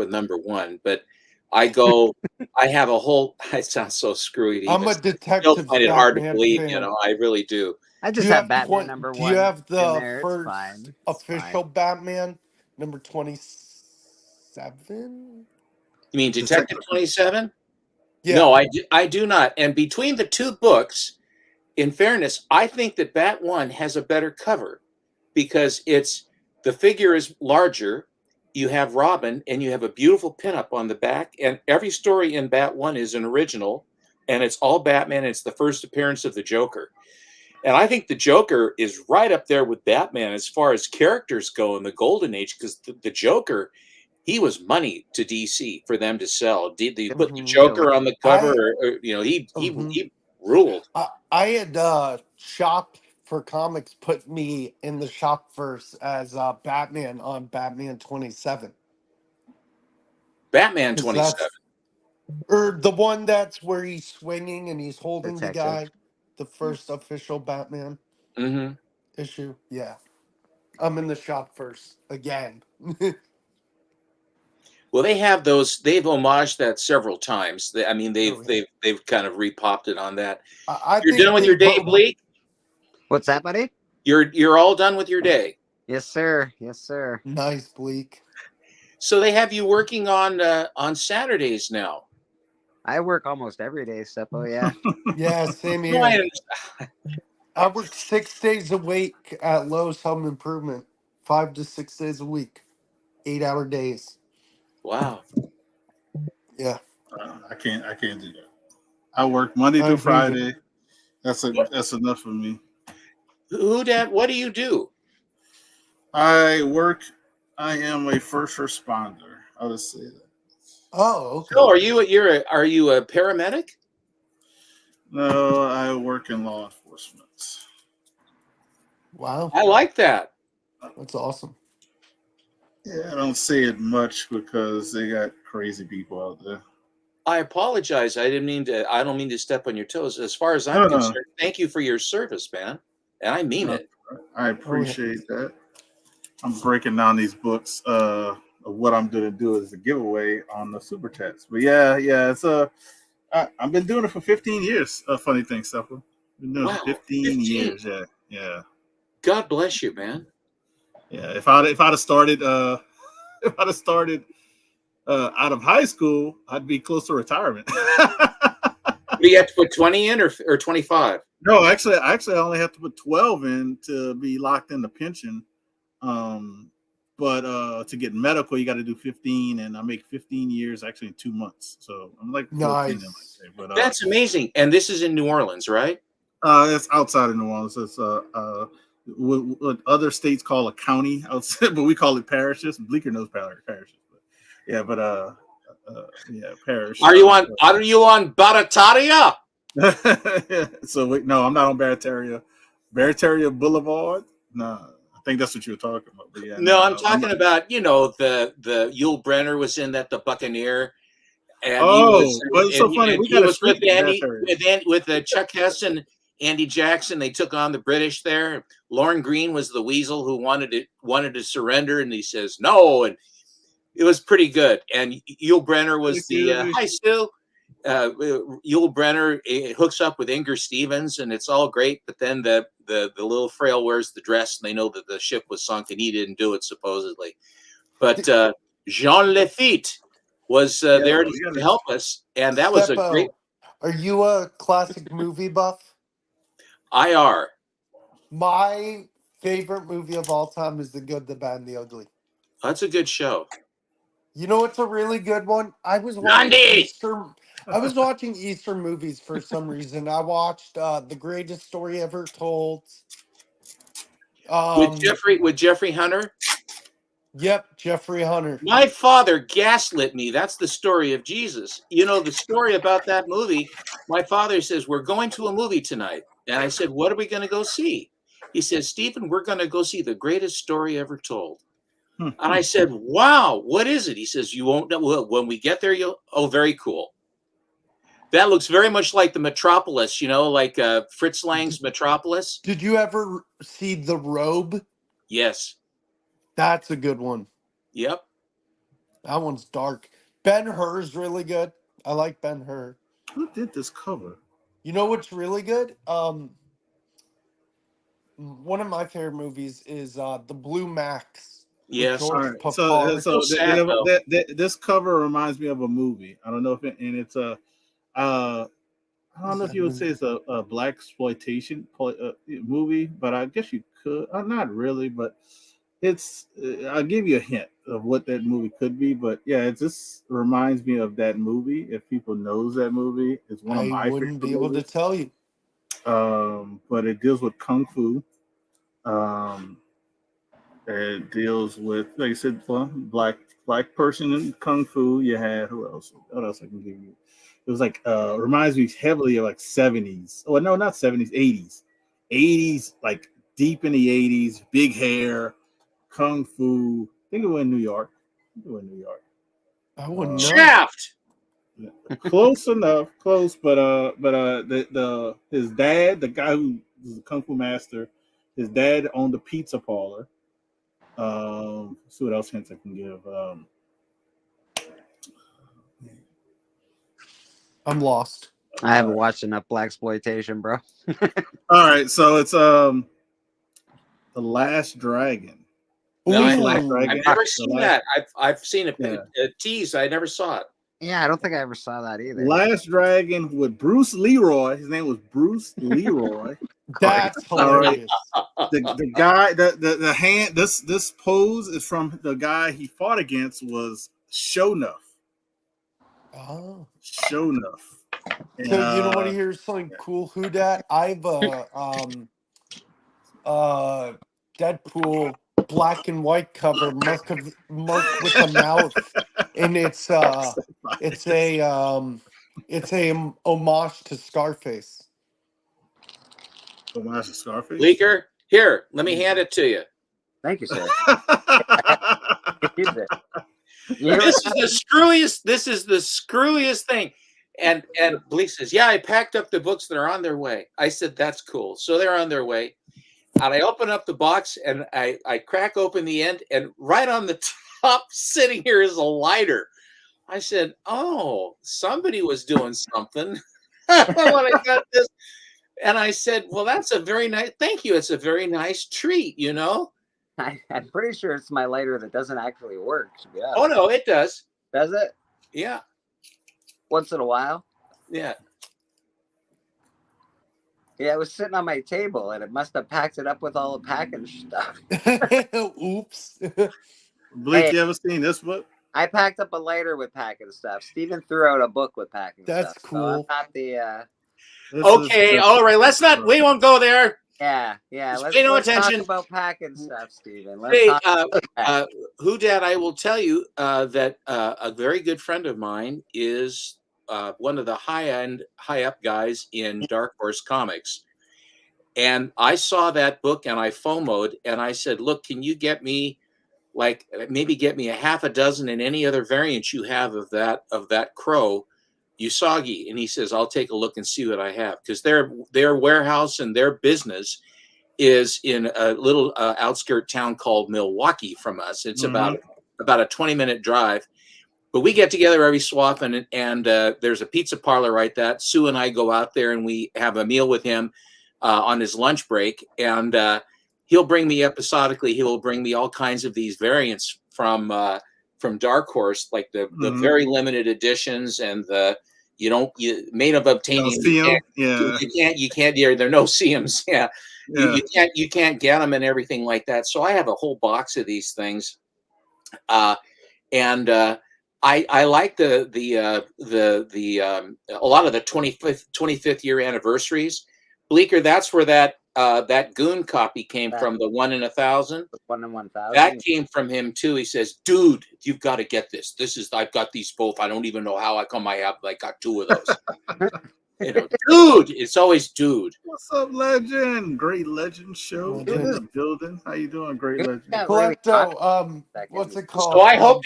D: number 1, but I have a whole. It sounds so screwy.
F: I'm a detective.
D: Still find it hard to believe,
F: fan.
D: I really do.
E: I just have Batman number 1.
F: Do you have the
E: first
F: official Batman number 27?
D: You mean Detective 27?
F: Yeah.
D: No, I do not. And between the 2 books, in fairness, I think that Bat 1 has a better cover because the figure is larger. You have Robin, and you have a beautiful pinup on the back. And every story in Bat 1 is an original, and it's all Batman. It's the first appearance of the Joker. And I think the Joker is right up there with Batman as far as characters go in the Golden Age, because the Joker, he was money to DC for them to sell. They put the
E: Mhm.
D: Joker on the cover,
F: I
D: or he
F: mhm.
D: he ruled.
F: I had Shop for Comics put me in the shop first as Batman on Batman 27
D: Batman
F: because
D: 27.
F: that's or the one that's where he's swinging and he's holding the
E: Detective.
F: guy, the first official Batman
D: Hmm.
F: issue. Yeah, I'm in the shop first again.
D: Well, they have those. They've homaged that several times. I mean,
F: Oh, yeah.
D: they've kind of repopped it on that.
F: I
D: You're done
F: think
D: with your
F: they've
D: day, Bleak.
E: What's that, buddy?
D: You're all done with your day.
E: Yes, sir. Yes, sir.
F: nice Bleak.
D: So they have you working on Saturdays now.
E: I work almost every day, Seppo. Yeah.
F: Yeah, same
D: No, I
F: here.
D: understand.
F: I work 6 days a week at Lowe's Home Improvement, 5 to 6 days a week, 8-hour days.
D: Wow.
F: Yeah,
A: I can't do that. I work Monday
F: I
A: through
F: hear you.
A: Friday. That's enough for me.
D: Who, Dad? What do you do?
A: I am a first responder. I'll just say that.
F: Oh, okay.
D: Oh, are you a paramedic?
A: No, I work in law enforcement.
F: Wow,
D: I like that.
F: that's awesome.
A: Yeah, I don't say it much because they got crazy people out there.
D: I apologize. I don't mean to step on your toes. As far as I'm
A: No.
D: concerned, thank you for your service, man. And I mean
A: No.
D: it.
A: I appreciate that. I'm breaking down these books. Of what I'm going to do as a giveaway on the super chats. But yeah, it's I've been doing it for 15 years. Funny thing, Stefan. Been doing it for 15 years. Yeah.
D: God bless you, man.
A: Yeah. If I'd have started out of high school, I'd be close to retirement.
D: You have to put 20 in or 25.
A: No, actually, I only have to put 12 in to be locked in the pension. But to get medical, you got to do 15, and I make 15 years actually in 2 months. So I'm like 14
F: Nice.
A: but
D: That's amazing. And this is in New Orleans, right?
A: it's outside of New Orleans. It's what other states call a county outside, but we call it parishes. Bleecker knows parishes, but yeah, parish.
D: Are you on Barataria?
A: So wait, no, I'm not on Barataria Boulevard. No, I think that's what you were talking about. But yeah,
D: No, I'm talking about, the Yul Brenner was in that, the Buccaneer. And
A: well, it's so funny. We
D: he
A: got a
D: was
A: street
D: with
A: in
D: Andy,
A: Barataria.
D: with Chuck Hess and Andy Jackson. They took on the British there. Lauren Green was the weasel who wanted to surrender, and he says no, and it was pretty good. And Yul Brenner was the hi Stu. Yul Brenner hooks up with Inger Stevens, and it's all great. But then the little frail wears the dress, and they know that the ship was sunk, and he didn't do it supposedly. But Jean Lafitte was there to help us, and that was a great.
F: Are you a classic movie buff?
D: IR.
F: My favorite movie of all time is The Good, the Bad, and the Ugly.
D: That's a good show.
F: You know what's a really good one? I was watching Easter movies for some reason. I watched The Greatest Story Ever Told.
D: With Jeffrey Hunter.
F: Yep, Jeffrey Hunter.
D: My father gaslit me. That's the story of Jesus. The story about that movie. My father says, we're going to a movie tonight. And I said, what are we going to go see? He says, Stephen, we're going to go see The Greatest Story Ever Told. And I said, wow, what is it? He says, you won't know. Well, when we get there, very cool. That looks very much like the Metropolis, like Fritz Lang's Metropolis.
F: Did you ever see The Robe?
D: Yes.
F: That's a good one.
D: Yep.
F: That one's dark. Ben-Hur's really good. I like Ben-Hur.
A: Who did this cover?
F: You know what's really good? One of my favorite movies is The Blue Max.
D: Yes.
F: George
A: All right.
F: Papard.
A: This cover reminds me of a movie. I don't know if it's a. I don't know if you would say it's a black exploitation movie, but I guess you could. Not really, but it's. I'll give you a hint of what that movie could be. But yeah, it just reminds me of that movie. If people knows that movie, it's one of my.
F: I wouldn't be able to tell you.
A: but it deals with kung fu. It deals with, like I said, well, black person in kung fu. You had who else? What else I can give you? It was like reminds me heavily of like 70s. Oh no, not 70s, 80s. 80s, like deep in the 80s, big hair, kung fu. I think it went in New York.
F: I wouldn't know.
D: Shaft.
A: Yeah. Close enough, close, but the his dad, the guy who was a kung fu master, his dad owned a pizza parlor. See what else hints I can give.
F: I'm lost.
E: I haven't watched enough black exploitation, bro.
A: All right, so it's The Last Dragon.
D: No,
A: Last Dragon.
D: I've never
A: The
D: seen
A: Last-
D: that. I've seen a
A: Yeah.
D: tease. I never saw it.
E: Yeah, I don't think I ever saw that either.
A: Last Dragon with Bruce Leroy. His name was Bruce Leroy.
F: That's hilarious.
A: The guy, the hand, this pose is from the guy he fought against was Shonuff.
F: Oh.
A: Shonuff. And,
F: So you know what? Here's something cool. Who dat? I've Deadpool black and white cover marked with a mouth, and it's a homage to Scarface.
A: Homage to Scarface.
D: Leaker, here, let me hand it to you.
E: Thank you, sir.
D: This is the screwiest thing. And Bleak says, yeah, I packed up the books that are on their way. I said, that's cool. So they're on their way. And I open up the box and I crack open the end, and right on the top sitting here is a lighter. I said, oh, somebody was doing something when I got this. And I said, well, that's a very nice, thank you. It's a very nice treat, you know?
E: I'm pretty sure it's my lighter that doesn't actually work. Yeah.
D: Oh, no, it does.
E: Does it?
D: Yeah.
E: Once in a while?
D: Yeah.
E: Yeah, it was sitting on my table, and it must have packed it up with all the package stuff.
F: Oops.
A: Blake,
E: Hey.
A: you ever seen this book?
E: I packed up a lighter with packing stuff. Steven threw out a book with packing
F: That's
E: stuff.
F: cool.
E: So I'm not the
A: This
D: Okay,
A: is-
D: all right. We won't go there.
E: yeah.
D: Just
E: Let's,
D: pay no
E: let's
D: attention.
E: talk about packing stuff, Steven. Let's
D: Hey,
E: talk about that.
D: Who Dad, I will tell you that a very good friend of mine is one of the high up guys in Dark Horse Comics. And I saw that book and I FOMO'd and I said, look, can you get me maybe get me a half a dozen and any other variants you have of that crow, Usagi? And he says, I'll take a look and see what I have, because their warehouse and their business is in a little outskirt town called Milwaukee from us. It's about a 20-minute drive, but we get together every so often, and there's a pizza parlor right that Sue and I go out there and we have a meal with him on his lunch break, and he'll bring me episodically. He will bring me all kinds of these variants from Dark Horse, like the very limited editions and the made of obtaining. You can't. There are no seams. Yeah. You can't get them and everything like that. So I have a whole box of these things, and I like the a lot of the 25th year anniversaries. Bleaker, that's where that Goon copy came from, the 1 in 1,000.
E: 1 in 1,000.
D: That came from him too. He says, dude, you've got to get this. I've got these both. I don't even know how I got 2 of those. Dude, it's always dude.
A: What's up, Legend? Great Legend show in
F: Legend.
A: the building. How you doing, Great Legend?
E: Yeah, really
F: Collecto, what's it called?
D: So I hope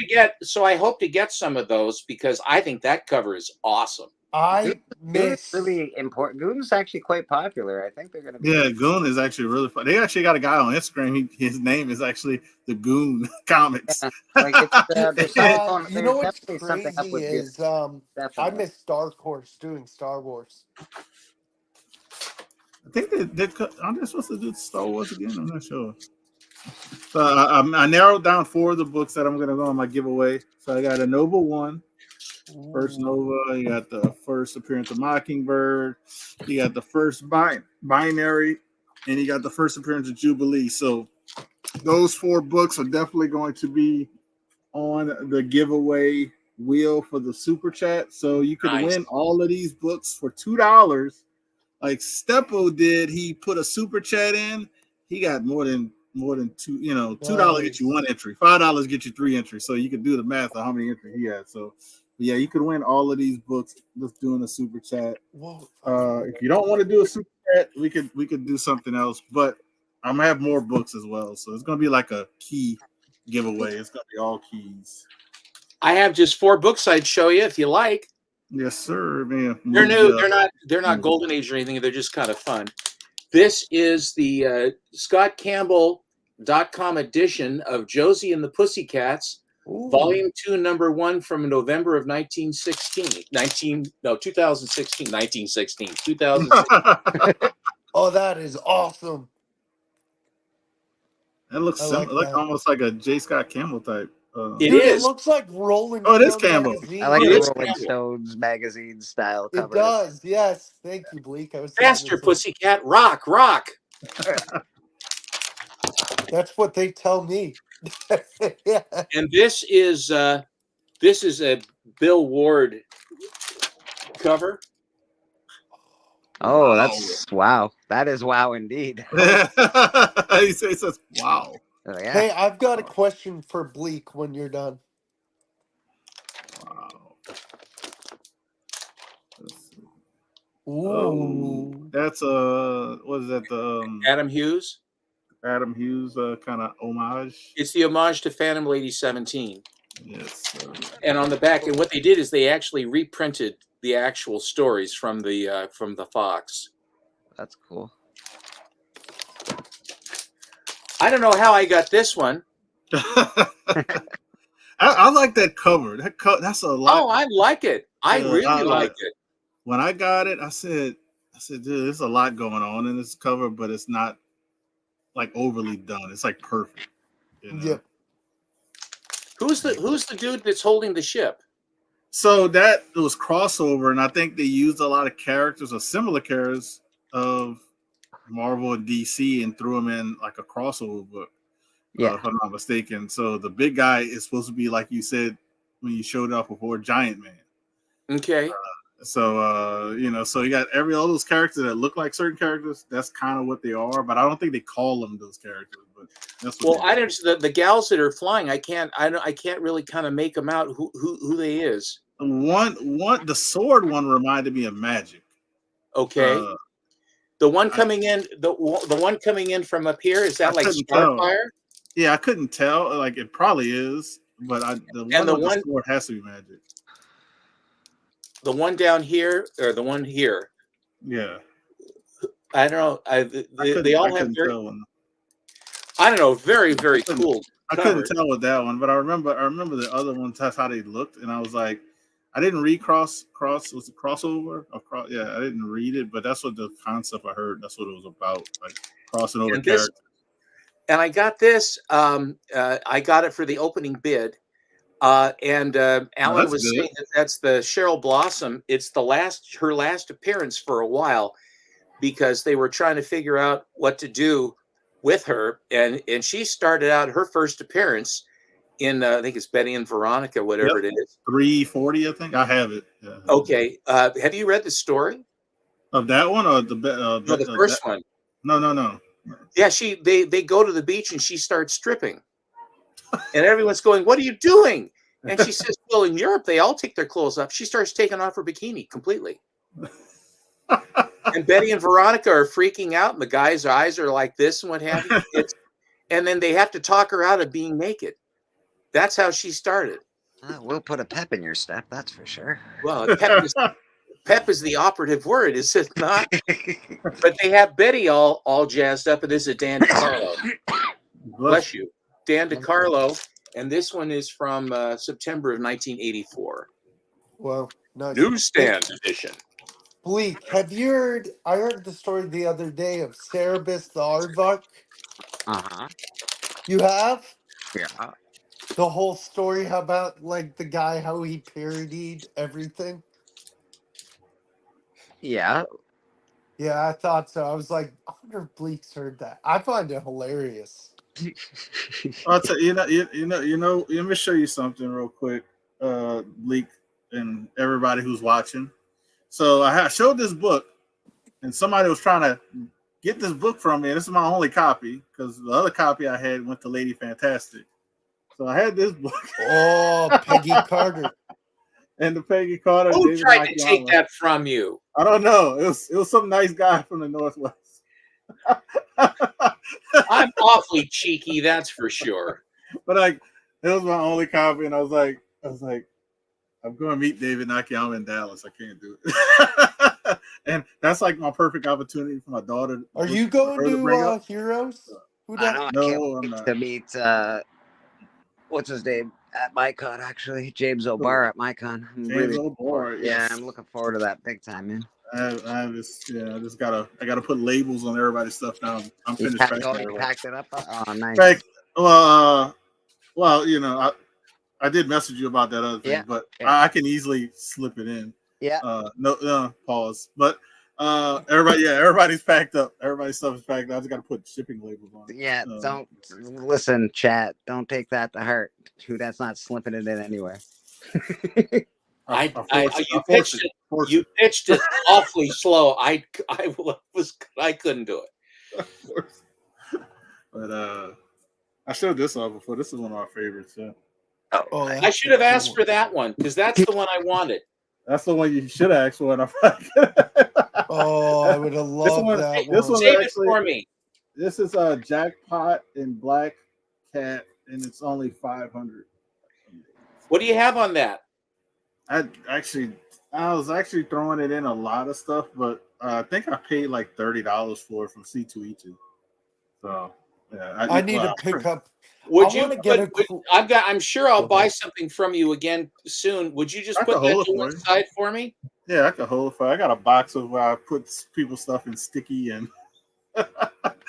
D: to get some of those, because I think that cover is awesome.
F: I
E: Goon
F: miss
E: is really important. Goon's actually quite popular. I think they're going to be.
A: Yeah, Goon is actually really fun. They actually got a guy on Instagram. His name is actually the Goon Comics.
E: Like there's something,
F: you know what's
E: definitely something up
F: crazy
E: with
F: is
E: Goon.
F: I
E: Definitely.
F: miss Dark Horse doing Star Wars.
A: I think aren't they supposed to do Star Wars again? I'm not sure. So I narrowed down 4 of the books that I'm going to go on my giveaway. So I got a Nova 1. First Nova, you got the first appearance of Mockingbird, you got the first binary, and you got the first appearance of Jubilee. So those 4 books are definitely going to be on the giveaway wheel for the super chat. So you can
D: Nice.
A: win all of these books for $2 like Steppo did. He put a super chat in. He got more than two. You know, $2 get you
F: Nice.
A: 1 entry. $5 get you 3 entries. So you could do the math of how many entries he had. So yeah, you could win all of these books just doing a super chat.
F: Whoa.
A: If you don't want to do a super chat, we could do something else. But I'm gonna have more books as well. So it's gonna be like a key giveaway. It's gonna be all keys.
D: I have just 4 books I'd show you if you like.
A: Yes, sir. Man,
D: They're new.
A: Yeah.
D: They're not Golden Age or anything. They're just kind of fun. This is the Scott Campbell.com edition of Josie and the Pussycats,
F: Ooh.
D: Volume 2, Number 1 from November of 2016. 2016.
F: Oh, that is awesome.
A: That looks
F: I like
A: like
F: that.
A: almost like a J. Scott Campbell type.
D: It
F: Dude,
D: is.
F: it looks like Rolling
A: Oh, it is
F: Stone
A: Campbell.
F: magazine.
E: I like
D: It
E: the
D: is
E: Rolling
D: Campbell.
E: Stones magazine style
F: It
E: cover.
F: does. Yes. Thank you, Bleak. I was thinking
D: Faster,
F: the same.
D: Pussycat. Rock, rock.
F: That's what they tell me. Yeah.
D: And this is a Bill Ward cover.
E: Oh, that's wow. That is wow indeed.
A: He says, "Wow."
E: Oh, yeah.
F: Hey, I've got a question for Bleak when you're done.
A: Wow. Let's see.
F: Ooh.
A: That's what is that? The
D: Adam Hughes.
A: Adam Hughes kind of homage.
D: It's the homage to Phantom Lady 17.
A: Yes.
D: And on the back, and what they did is they actually reprinted the actual stories from the Fox.
E: That's cool.
D: I don't know how I got this one.
A: I like that cover. That's a lot.
D: Oh, I like it. I
A: Yeah,
D: really
A: I
D: like it.
A: When I got it, I said, dude, there's a lot going on in this cover, but it's not like overly done. It's like perfect. You know?
F: Yep.
D: Who's the dude that's holding the ship?
A: So that it was crossover, and I think they used a lot of characters or similar characters of Marvel and DC and threw them in like a crossover book.
E: Yeah.
A: If I'm not mistaken. So the big guy is supposed to be, like you said when you showed up before, Giant Man.
D: Okay.
A: So so you got all those characters that look like certain characters. That's kind of what they are, but I don't think they call them those characters. But that's what
D: Well, I don't. The gals that are flying, I can't really kind of make them out who they is.
A: the sword one reminded me of Magic.
D: Okay. The one coming in, the one coming in from up here, is that like Starfire?
A: Yeah, I couldn't tell. Like it probably is, but the one sword has to be Magic.
D: The one down here or the one here?
A: Yeah.
D: I don't know. They all have very. I don't know. Very, very cool.
A: I couldn't tell with that one, but I remember the other ones. That's how they looked, and I was like, I didn't read cross was it crossover? Yeah, I didn't read it, but that's what the concept I heard. That's what it was about, like crossing over characters.
D: And I got this. I got it for the opening bid. And Alan was saying that's the Cheryl Blossom. It's her last appearance for a while because they were trying to figure out what to do with her. And she started out her first appearance in I think it's Betty and Veronica, whatever it is. 340,
A: I think. I have it. Yeah.
D: Okay. Have you read the story
A: of that one or
D: the first one?
A: No.
D: Yeah, they go to the beach and she starts stripping. And everyone's going, "What are you doing?" And she says, "Well, in Europe, they all take their clothes off." She starts taking off her bikini completely. And Betty and Veronica are freaking out, and the guy's eyes are like this and what have you. And then they have to talk her out of being naked. That's how she started.
E: We'll put a pep in your step, that's for sure.
D: Well, pep is the operative word, is it not? But they have Betty all jazzed up, and this is Dan DeCarlo. Bless you. Dan DeCarlo, and this one is from September of 1984.
F: Well, nice.
D: Newsstand edition.
F: Bleak, have you heard? I heard the story the other day of Cerebus the Aardvark.
E: Uh-huh.
F: You have?
E: Yeah.
F: The whole story about like the guy, how he parodied everything.
E: Yeah.
F: Yeah, I thought so. I was like, I wonder if Bleak's heard that. I find it hilarious.
A: I'll tell you, let me show you something real quick, Bleak and everybody who's watching. So I showed this book and somebody was trying to get this book from me. And this is my only copy because the other copy I had went to Lady Fantastic. So I had this book.
F: Oh, Peggy Carter.
A: And the Peggy Carter.
D: Who
A: David
D: tried to take
A: Nakayama.
D: that from you?
A: I don't know. It was some nice guy from the Northwest.
D: I'm awfully cheeky, that's for sure.
A: But like, it was my only copy, and I was like, I'm going to meet David Nakayama in Dallas. I can't do it. And that's like my perfect opportunity for my daughter.
F: Are you
A: for her
F: going
A: bring
F: to
A: up.
F: Heroes? Who
E: I know. I
A: No,
E: can't
A: I'm
E: wait
A: not.
E: to meet what's his name at MyCon. Actually, James O'Barr at MyCon. I'm
A: James
E: looking
A: O'Barr,
E: forward- Yeah,
A: yes.
E: I'm looking forward to that big time, man.
A: I just gotta put labels on everybody's stuff now. I'm
E: You
A: finished
E: packed,
A: packing
E: oh, you
A: everything.
E: packed it up. Oh, nice.
A: Right. Well, you know, I did message you about that other thing,
E: Yeah,
A: but
E: yeah.
A: I can easily slip it in.
E: Yeah.
A: No, pause. But everybody's packed up. Everybody's stuff is packed up. I just got to put shipping labels on it.
E: Yeah, don't listen, chat. Don't take that to heart. Who that's not slipping it in anywhere.
D: You pitched it awfully slow. I couldn't do it.
A: Of course. But I showed this off before. This is one of our favorites. Yeah.
F: Oh,
D: I should have asked for that one because that's the one I wanted.
A: That's the one you should have asked for.
F: Oh, I would have loved that
A: This
F: one.
A: one
D: Save
A: actually,
D: it for me.
A: This is Jackpot in Black Cat, and it's only 500.
D: What do you have on that?
A: I was actually throwing it in a lot of stuff, but I think I paid like $30 for it from C2E2. So yeah,
F: I need to pick up.
D: Would
F: I
D: you
F: wanna get
D: put-
F: a cool-
D: I'm sure I'll buy something from you again soon. Would you just
A: I
D: put
A: can
D: that
A: hold it
D: to
A: for
D: one
A: you.
D: side for me?
A: Yeah, I can hold it for. I got a box of where I put people's stuff in sticky and.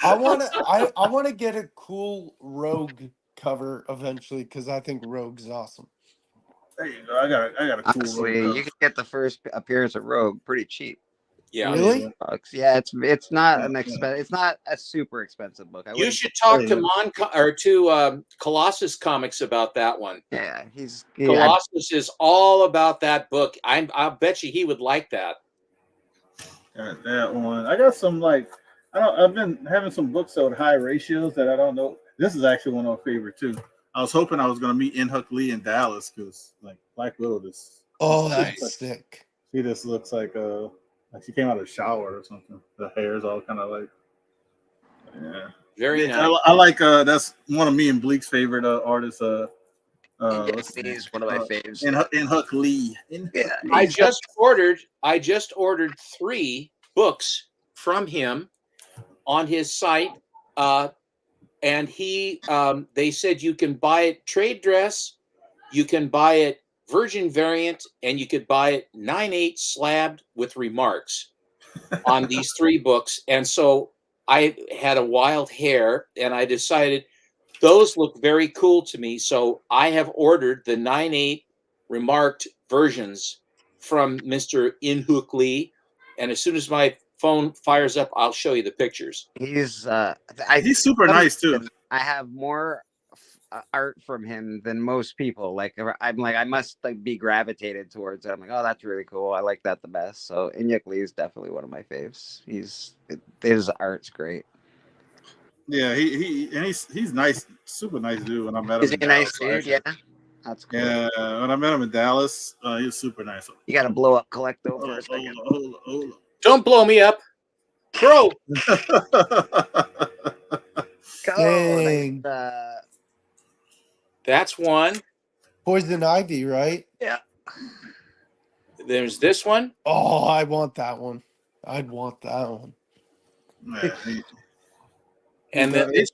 F: I wanna get a cool Rogue cover eventually because I think Rogue's awesome.
A: There you go. I got a cool.
E: Honestly,
A: Rogue
E: you can get the first appearance of Rogue pretty cheap.
D: Yeah.
F: Really?
E: Bucks. Yeah, it's not an it's not a super expensive book.
D: You should talk to Colossus Comics about that one.
E: Yeah,
D: Colossus is all about that book. I bet you he would like that.
A: Got that one. I got some I've been having some books with high ratios that I don't know. This is actually one of my favorite too. I was hoping I was gonna meet In-Hook Lee in Dallas because like Black Widow
F: Oh, that's sick.
A: She just looks like she came out of the shower or something. The hair's all kind of like
D: Very nice.
A: I like that's one of me and Bleak's favorite artists.
E: he's one of my faves.
A: In-Hook Lee.
D: I just ordered 3 books from him on his site, and they said you can buy it trade dress, you can buy it virgin variant, and you could buy it 9/8 slabbed with remarks on these 3 books. And so I had a wild hair, and I decided those look very cool to me. So I have ordered the 9/8 remarked versions from Mr. In-Hook Lee, and as soon as my phone fires up, I'll show you the pictures.
E: He's
A: super nice too.
E: I have more art from him than most people. Like I'm like I must be gravitated towards it. I'm like, oh, that's really cool. I like that the best. So In-Hook Lee is definitely one of my faves. His art's great.
A: Yeah, he's nice, super nice dude. When I met him,
E: Is he a nice dude? Yeah, that's cool.
A: Yeah, when I met him in Dallas, he was super nice.
E: You got to blow up Collecto for a second.
A: Hold
D: Don't blow me up, bro.
F: Dang.
D: That's one.
F: Poison Ivy, right?
E: Yeah.
D: There's this one.
F: Oh, I want that one. I'd want that one.
D: And then this.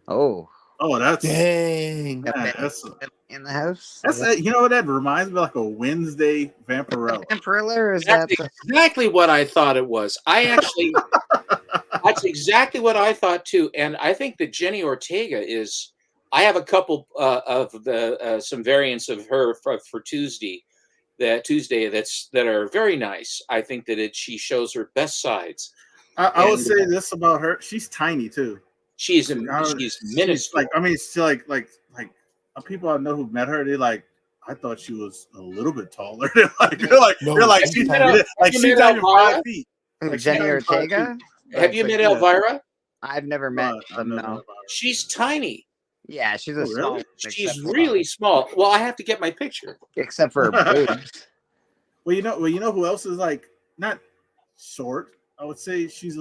E: Oh,
A: that's
F: dang.
A: that's
E: in the house.
A: That's you know what that reminds me of, like a Wednesday Vampirella.
E: Vampirella, is
D: that's exactly what I thought it was. That's exactly what I thought too. And I think that Jenny Ortega is. I have a couple of the some variants of her for Tuesday that are very nice. I think that she shows her best sides.
A: I would say this about her: she's tiny too.
D: She's minuscule.
A: She's like people I know who met her. They're like, I thought she was a little bit taller. She's not even 5 feet. Like,
E: Jenny
A: she's 95
E: Ortega.
A: too.
D: Have you
A: Like,
D: met
A: yeah.
D: Elvira?
E: I've never met
A: I've
E: them.
A: never
E: No.
A: met her.
D: She's tiny.
E: Yeah, she's a
A: Oh,
E: small.
A: really?
E: one,
D: She's
E: except for-
D: really small. Well, I have to get my picture.
E: except for her boobs.
A: Well, you know who else is like not short. I would say she's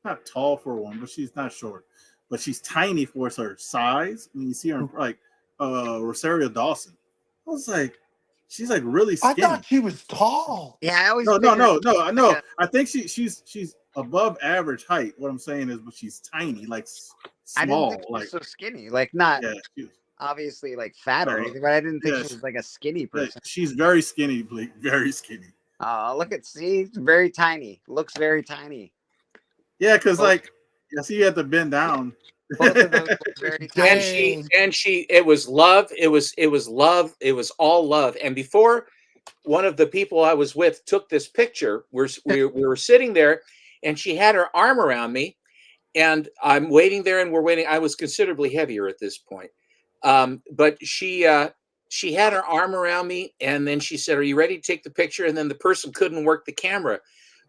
A: not tall for one, but she's not short. But she's tiny for her size. I mean, you see her like Rosario Dawson. I was like, she's like really
F: I
A: skinny.
F: thought she was tall.
E: Yeah, I always
A: No.
E: figured-
A: I think she's above average height. What I'm saying is, but she's tiny, like
E: I didn't
A: small,
E: think she
A: like
E: was so skinny. Like not
A: yeah, she,
E: obviously like fat or
A: No.
E: anything, but I didn't think
A: Yeah,
E: she was like a skinny
A: yeah,
E: person.
A: she's very skinny, Blake, very skinny.
E: Oh, look at see, it's very tiny. Looks very tiny.
A: Yeah, because
E: Oh.
A: like I see you have to bend down.
E: Both of those look very tiny.
D: And it was love. It was love. It was all love. And before one of the people I was with took this picture, we were sitting there, and she had her arm around me, and I'm waiting there, and we're waiting. I was considerably heavier at this point, but she had her arm around me, and then she said, "Are you ready to take the picture?" And then the person couldn't work the camera.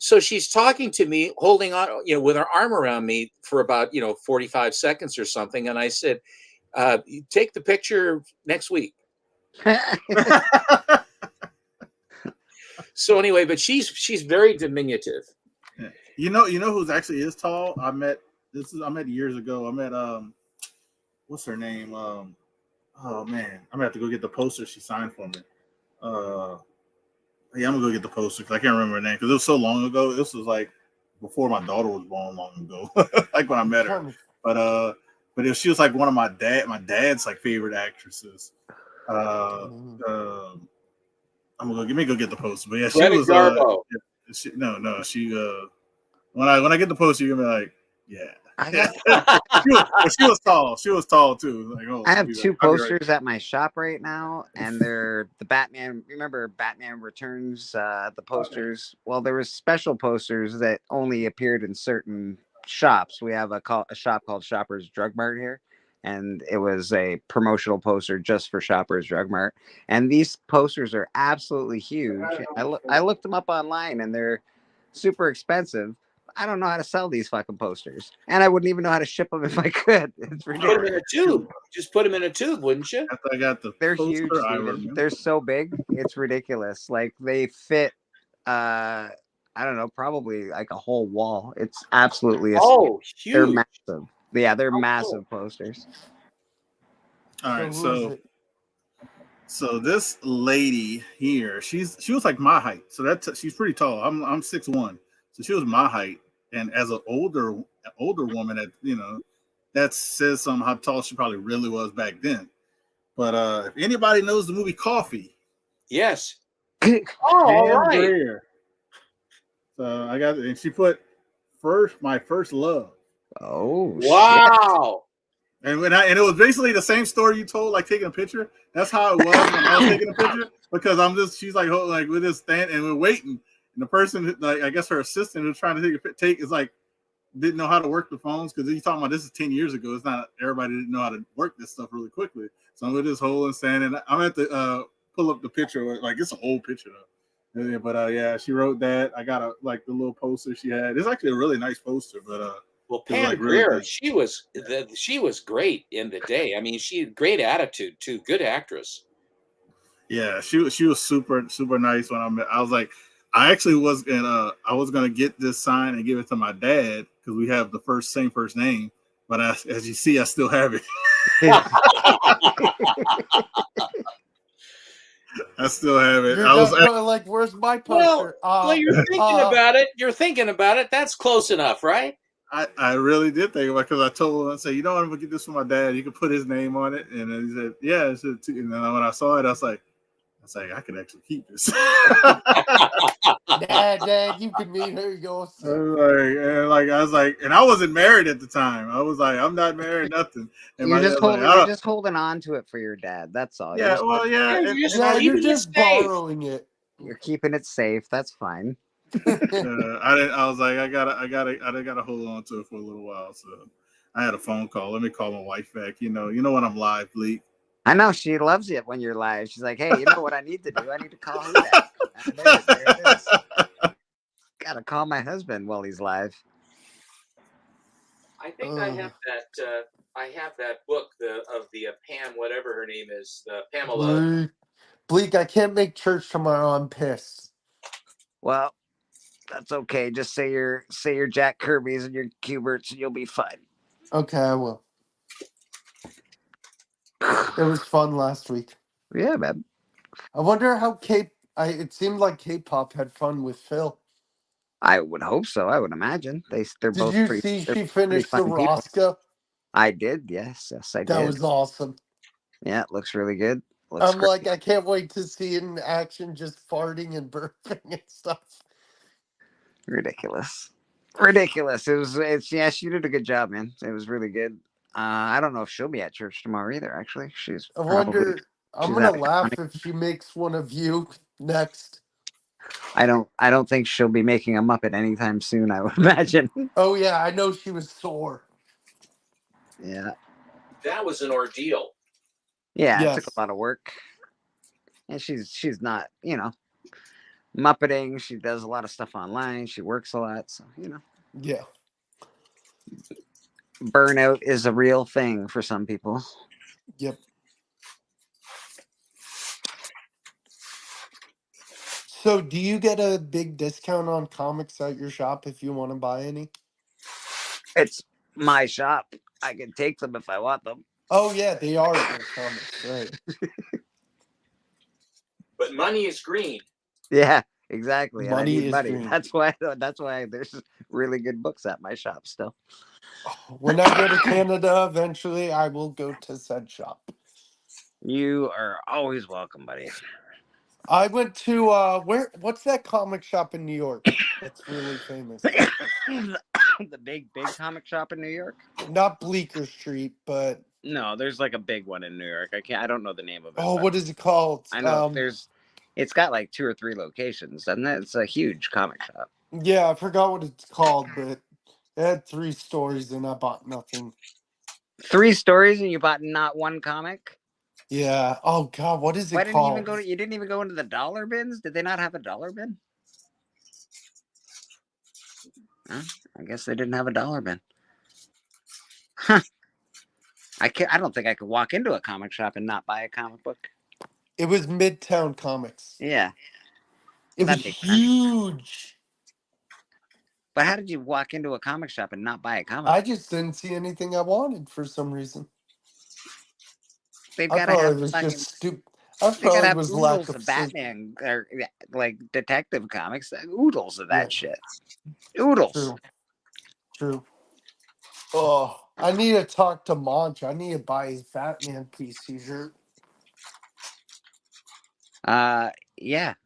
D: So she's talking to me, holding on, with her arm around me for about, 45 seconds or something. And I said, "You take the picture next week." So anyway, but she's very diminutive.
A: You know who's actually is tall? I met years ago. I met what's her name? Oh man, I'm gonna have to go get the poster she signed for me. Yeah, I'm gonna go get the poster because I can't remember her name because it was so long ago. This was like before my daughter was born, long ago, like when I met her. But if she was like one of my dad's like favorite actresses. I'm gonna go get the poster. But yeah, she
D: Greta
A: was.
D: Garbo.
A: She when I get the poster, you're gonna be like, yeah.
E: I got
A: she was tall. She was tall too. Like, oh,
E: I have
A: I'll be
E: two
A: right- I'll be
E: posters at my shop right now, and they're the Batman. Remember Batman Returns? The posters. Well, there was special posters that only appeared in certain shops. We have a shop called Shoppers Drug Mart here, and it was a promotional poster just for Shoppers Drug Mart. And these posters are absolutely huge. I looked them up online, and they're super expensive. I don't know how to sell these fucking posters, and I wouldn't even know how to ship them if I could. It's
D: Put
E: ridiculous.
D: them in a tube. Just put them in a tube, wouldn't you?
A: After I got the
E: They're
A: poster,
E: huge,
A: I
E: Steven.
A: remember.
E: They're so big, it's ridiculous. Like they fit I don't know, probably like a whole wall. It's absolutely
D: Oh,
E: they're
D: huge.
E: massive. Yeah, they're
D: Oh,
E: massive posters.
A: All right,
F: who is
A: so
F: it?
A: so this lady here, she was like my height. So she's pretty tall. I'm 6'1", so she was my height. And as an older woman, that says something how tall she probably really was back then. But if anybody knows the movie Coffee,
D: Yes.
A: Pam
D: all right.
A: Grier. So I got, and she put my first love.
E: Oh shit.
D: Wow.
A: And it was basically the same story you told, like taking a picture. That's how it was when I was taking a picture, because she's like with this stand and we're waiting, and the person, like I guess her assistant who's trying to take is like didn't know how to work the phones, because he's talking about this is 10 years ago. It's not everybody didn't know how to work this stuff really quickly. So I'm with this whole and standing. I'm at the pull up the picture, like it's an old picture though. Yeah, but yeah, she wrote that. I got the little poster she had. It's actually a really nice poster, but
D: Well,
A: It was,
D: Pam
A: like, really
D: Grier,
A: good.
D: she was great in the day. I mean, she had great attitude too. Good actress.
A: yeah, she was super nice when I met. I was like, I actually was gonna get this sign and give it to my dad because we have the same first name. But as you see, I still have it. I still have it.
F: You're
A: I was
F: just like, where's my poster?
D: Well, you're thinking about it. You're thinking about it. That's close enough, right?
A: I really did think about it, because I told him, I said, I'm gonna get this for my dad. You can put his name on it, and then he said, yeah. And then when I saw it, I was like, I could actually keep this.
F: Dad, you can meet her. You
A: I was like, and I wasn't married at the time. I was like, I'm not married, nothing. And
E: You're
A: my
E: just
A: dad was
E: holding,
A: like,
E: you're just holding on to it for your dad. That's all.
A: yeah, well, yeah.
D: Yeah,
A: and-
D: you're just-
F: Yeah, you're
D: keeping it
F: just
D: safe.
F: borrowing it.
E: you're keeping it safe. That's fine.
A: I was like, I gotta hold on to it for a little while. So I had a phone call. Let me call my wife back. You know when I'm live, Bleak.
E: I know she loves it when you're live. She's like, hey, you know what I need to do? I need to call her back. There it is. gotta call my husband while he's live.
D: I think I have that. I have that book of the Pam, whatever her name is, the Pamela.
F: Bleak, I can't make church tomorrow. I'm pissed.
E: Well, that's okay. Just say your Jack Kirby's and your Cuberts, and you'll be fine.
F: Okay, I will. It was fun last week.
E: Yeah, man.
F: I wonder how it seemed like K-pop had fun with Phil.
E: I would hope so. I would imagine they're
F: Did
E: both
F: you
E: pretty.
F: see
E: They're
F: she
E: pretty
F: finished the
E: funny people.
F: Rosca?
E: I did. Yes, I
F: That
E: did.
F: was awesome.
E: Yeah, it looks really good. Looks
F: I'm
E: great.
F: like, I can't wait to see it in action, just farting and burping and stuff.
E: Ridiculous. Yeah, she did a good job, man. It was really good. I don't know if she'll be at church tomorrow either. Actually, she's
F: I
E: probably.
F: wonder. I'm
E: she's
F: gonna
E: having
F: laugh
E: fun.
F: if she makes one of you next.
E: I don't think she'll be making a Muppet anytime soon. I would imagine.
F: Oh yeah, I know she was sore.
E: Yeah.
D: That was an ordeal.
E: Yeah,
F: Yes.
E: it took a lot of work. And she's not, Muppeting. She does a lot of stuff online. She works a lot. So,
F: Yeah.
E: burnout is a real thing for some people.
F: Yep. So, do you get a big discount on comics at your shop if you want to buy any?
E: It's my shop. I can take them if I want them.
F: Oh yeah, they are your comics, right?
D: But money is green.
E: Yeah, exactly. And
F: Money
E: I need
F: is
E: money.
F: green.
E: That's why there's really good books at my shop still.
F: When I go to Canada eventually, I will go to said shop.
E: You are always welcome, buddy.
F: I went to what's that comic shop in New York that's really famous?
E: The big comic shop in New York?
F: Not Bleecker Street, but
E: No, there's like a big one in New York. I don't know the name of it.
F: oh, what is it called?
E: I know it's got like 2 or 3 locations, doesn't it? It's a huge comic shop.
F: Yeah, I forgot what it's called, but it had 3 stories and I bought nothing.
E: 3 stories and you bought not one comic?
F: Yeah. Oh God, what is it
E: Why
F: called?
E: you didn't even go into the dollar bins? Did they not have a dollar bin? Huh? I guess they didn't have a dollar bin. Huh. I don't think I could walk into a comic shop and not buy a comic book.
F: It was Midtown Comics.
E: Yeah.
F: It was
E: That makes sense.
F: huge.
E: But how did you walk into a comic shop and not buy a comic?
F: I just didn't see anything I wanted for some reason.
E: They've
F: I
E: got to
F: thought
E: have
F: it was
E: fucking,
F: just stupid. I
E: they gotta
F: thought it
E: have
F: was lack
E: oodles
F: of
E: of Batman or like detective comics. Oodles of that shit. Oodles.
F: True. Oh, I need to talk to Monch. I need to buy his Batman PC shirt.
E: Yeah,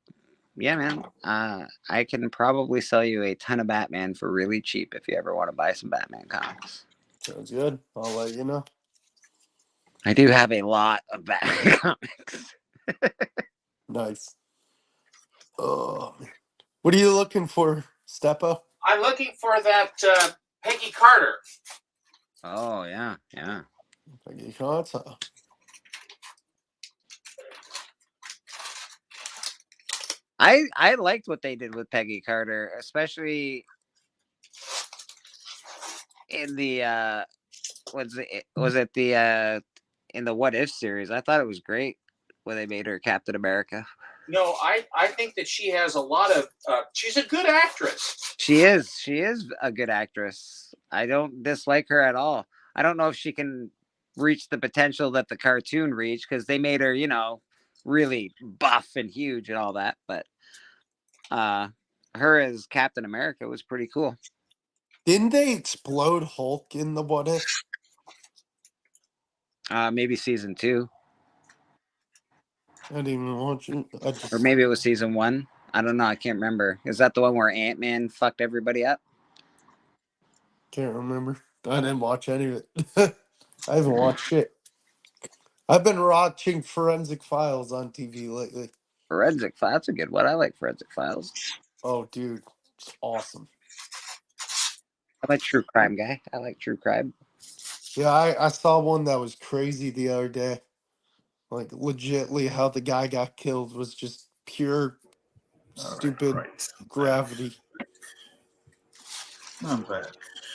E: man. I can probably sell you a ton of Batman for really cheap if you ever want to buy some Batman comics.
F: Sounds good. I'll let you know.
E: I do have a lot of Batman comics.
F: Nice. Oh, what are you looking for, Steppo?
D: I'm looking for that Peggy Carter.
E: Oh yeah.
F: Peggy Carter.
E: I liked what they did with Peggy Carter, especially in the was it the in the What If series. I thought it was great when they made her Captain America.
D: No, I think that she has a lot of. She's a good actress.
E: She is a good actress. I don't dislike her at all. I don't know if she can reach the potential that the cartoon reached because they made her, really buff and huge and all that. But her as Captain America was pretty cool.
F: Didn't they explode Hulk in the What If?
E: Maybe season 2.
F: I didn't even watch it.
E: Or maybe it was season 1. I don't know. I can't remember. Is that the one where Ant-Man fucked everybody up?
F: Can't remember. I didn't watch any of it. I haven't watched shit. I've been watching Forensic Files on TV lately.
E: Forensic Files. That's a good one. I like Forensic Files.
F: Oh, dude. It's awesome.
E: I'm a true crime guy. I like true crime.
F: Yeah, I saw one that was crazy the other day. Like, legitly, how the guy got killed was just pure, stupid gravity.
A: I'm back.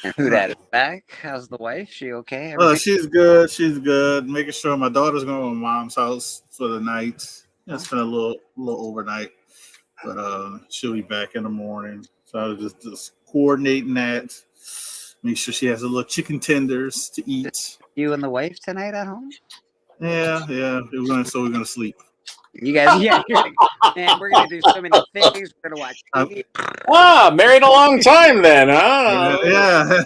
E: And who that is back? How's the wife? She okay?
A: Oh,
E: Everything?
A: she's good. She's good. Making sure my daughter's going to my mom's house for the night. Spend a little overnight, but she'll be back in the morning. So I was just coordinating that. Make sure she has a little chicken tenders to eat.
E: You and the wife tonight at home?
A: Yeah. We're gonna sleep.
E: You guys, yeah, man, we're gonna do so many things. We're gonna watch TV.
D: Ah, married a long time then, huh?
A: Yeah.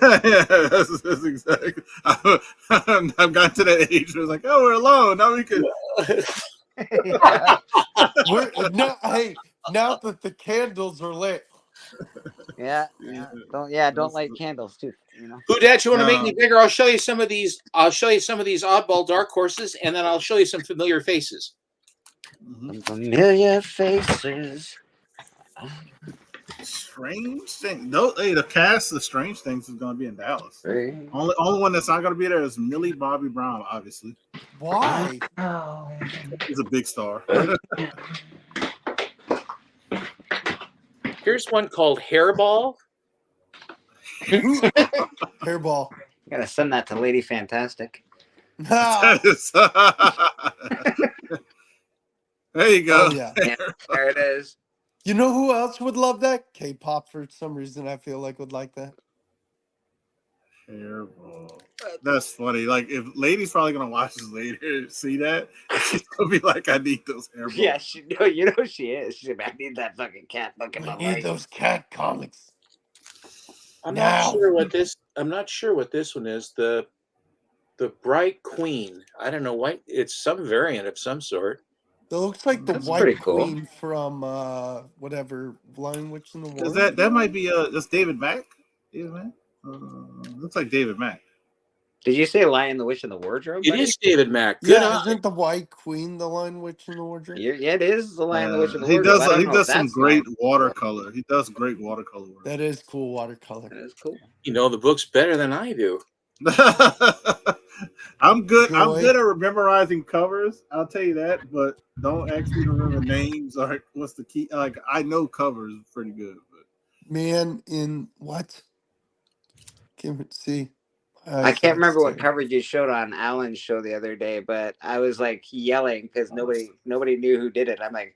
A: That's exactly. I've got to that age where it's like, oh, we're alone. Now we can.
E: Yeah.
F: Hey, now that the candles are lit.
E: Yeah. Don't light candles too. You know.
D: Who dat? You want to make me
A: No.
D: bigger? I'll show you some of these. I'll show you some of these oddball dark horses, and then I'll show you some familiar faces.
A: Mhm.
E: Some familiar faces.
A: Strange thing. No, hey, the cast of Strange Things is gonna be in Dallas.
E: Right.
A: Only one that's not gonna be there is Millie Bobby Brown. Obviously,
F: Why?
A: he's a big star.
D: Here's one called Hairball.
F: Hairball.
E: Gotta send that to Lady Fantastic.
F: Ah,
A: There you go.
F: oh yeah.
E: Yeah, there it is.
F: You know who else would love that? K-pop for some reason I feel like would like that.
A: Hairball. That's funny. Like if Lady's probably gonna watch this later, see that she's gonna be like, "I need those hairballs."
E: Yeah, you know she is. She's like, I need that fucking cat book in my
F: I need
E: life.
F: those cat comics.
D: I'm
F: Now.
D: not sure what this. I'm not sure what this one is. The Bright Queen. I don't know why. It's some variant of some sort.
F: It looks like the
E: That's
F: White
E: pretty cool.
F: Queen from whatever Blind Witch in the
A: Is
F: Wardrobe.
A: that might be that's David Mack? David Mack? Looks like David Mack.
E: Did you say Lion the Witch in the Wardrobe?
D: It
E: buddy?
D: is David Mack. Good
F: Yeah,
D: eye.
F: isn't the White Queen the Lion Witch in the Wardrobe?
E: Yeah, it is the Lion the Witch in the
A: He
E: Wardrobe. I don't
A: he
E: know
A: does
E: if
A: some
E: that's
A: great
E: Lion.
A: watercolor. He does great watercolor work.
F: That is cool watercolor.
E: That is cool.
D: You know the book's better than I do.
A: I'm good.
F: Joy.
A: I'm good at memorizing covers. I'll tell you that. But don't ask me to remember names or what's the key. Like I know covers pretty good. But
F: Man in what? Can't see.
E: I can't remember what coverage you showed on Alan's show the other day, but I was like yelling because nobody knew who did it. I'm like,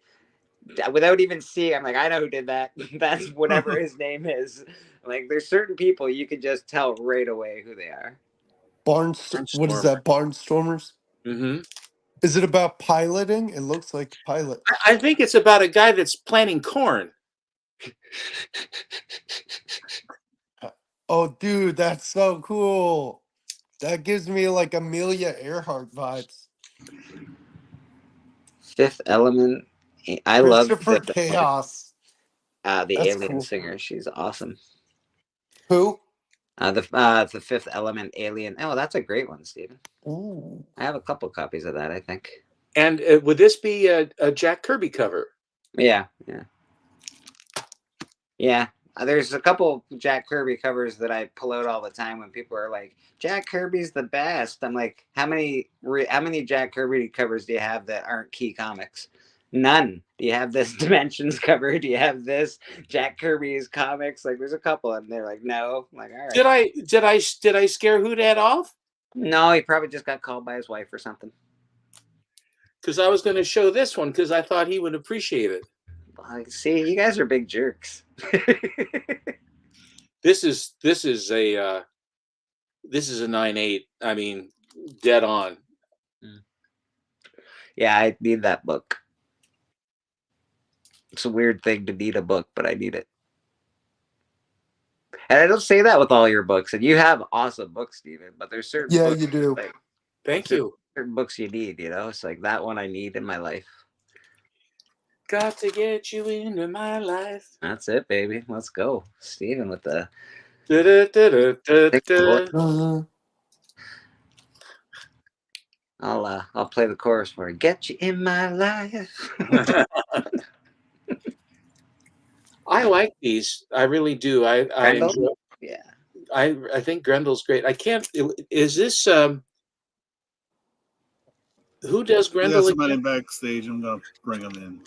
E: without even seeing, I'm like, I know who did that. That's whatever his name is. Like, there's certain people you can just tell right away who they are.
F: What is that? Barnstormers?
D: Mm-hmm.
F: Is it about piloting? It looks like pilot.
D: I think it's about a guy that's planting corn.
F: Oh, dude, that's so cool. That gives me like Amelia Earhart vibes.
E: Fifth Element. I love
F: Christopher
E: Fifth Element.
F: Chaos.
E: The
F: That's
E: alien
F: cool.
E: singer. She's awesome.
F: Who?
E: The Fifth Element alien. Oh, that's a great one, Steven.
F: Ooh.
E: I have a couple copies of that, I think.
D: And would this be a Jack Kirby cover?
E: Yeah. There's a couple Jack Kirby covers that I pull out all the time when people are like, Jack Kirby's the best. I'm like, how many Jack Kirby covers do you have that aren't Key Comics? None. Do you have this Dimensions cover? Do you have this Jack Kirby's comics? Like, there's a couple, and they're like, no. I'm like, all right.
D: Did I scare Who Dat off?
E: No, he probably just got called by his wife or something.
D: Because I was going to show this one because I thought he would appreciate it.
E: Like, see, you guys are big jerks.
D: This is a 9/8. I mean, dead on.
E: Yeah, I need that book. It's a weird thing to need a book, but I need it. And I don't say that with all your books. And you have awesome books, Steven. But there's certain
F: Yeah,
E: books,
F: you do.
E: like,
D: Thank you.
E: certain books you need. You know, it's like that one I need in my life.
D: Got to get you into my life.
E: That's it, baby. Let's go, Steven, with the.
D: Da-da-da-da-da-da.
E: I'll play the chorus for it. Get you in my life.
D: I like these. I really do. I
E: Grendel?
D: enjoy.
E: Yeah.
D: I think Grendel's great. I can't. Is this who does
A: we got
D: Grendel?
A: somebody
D: Again?
A: backstage. I'm gonna bring them in.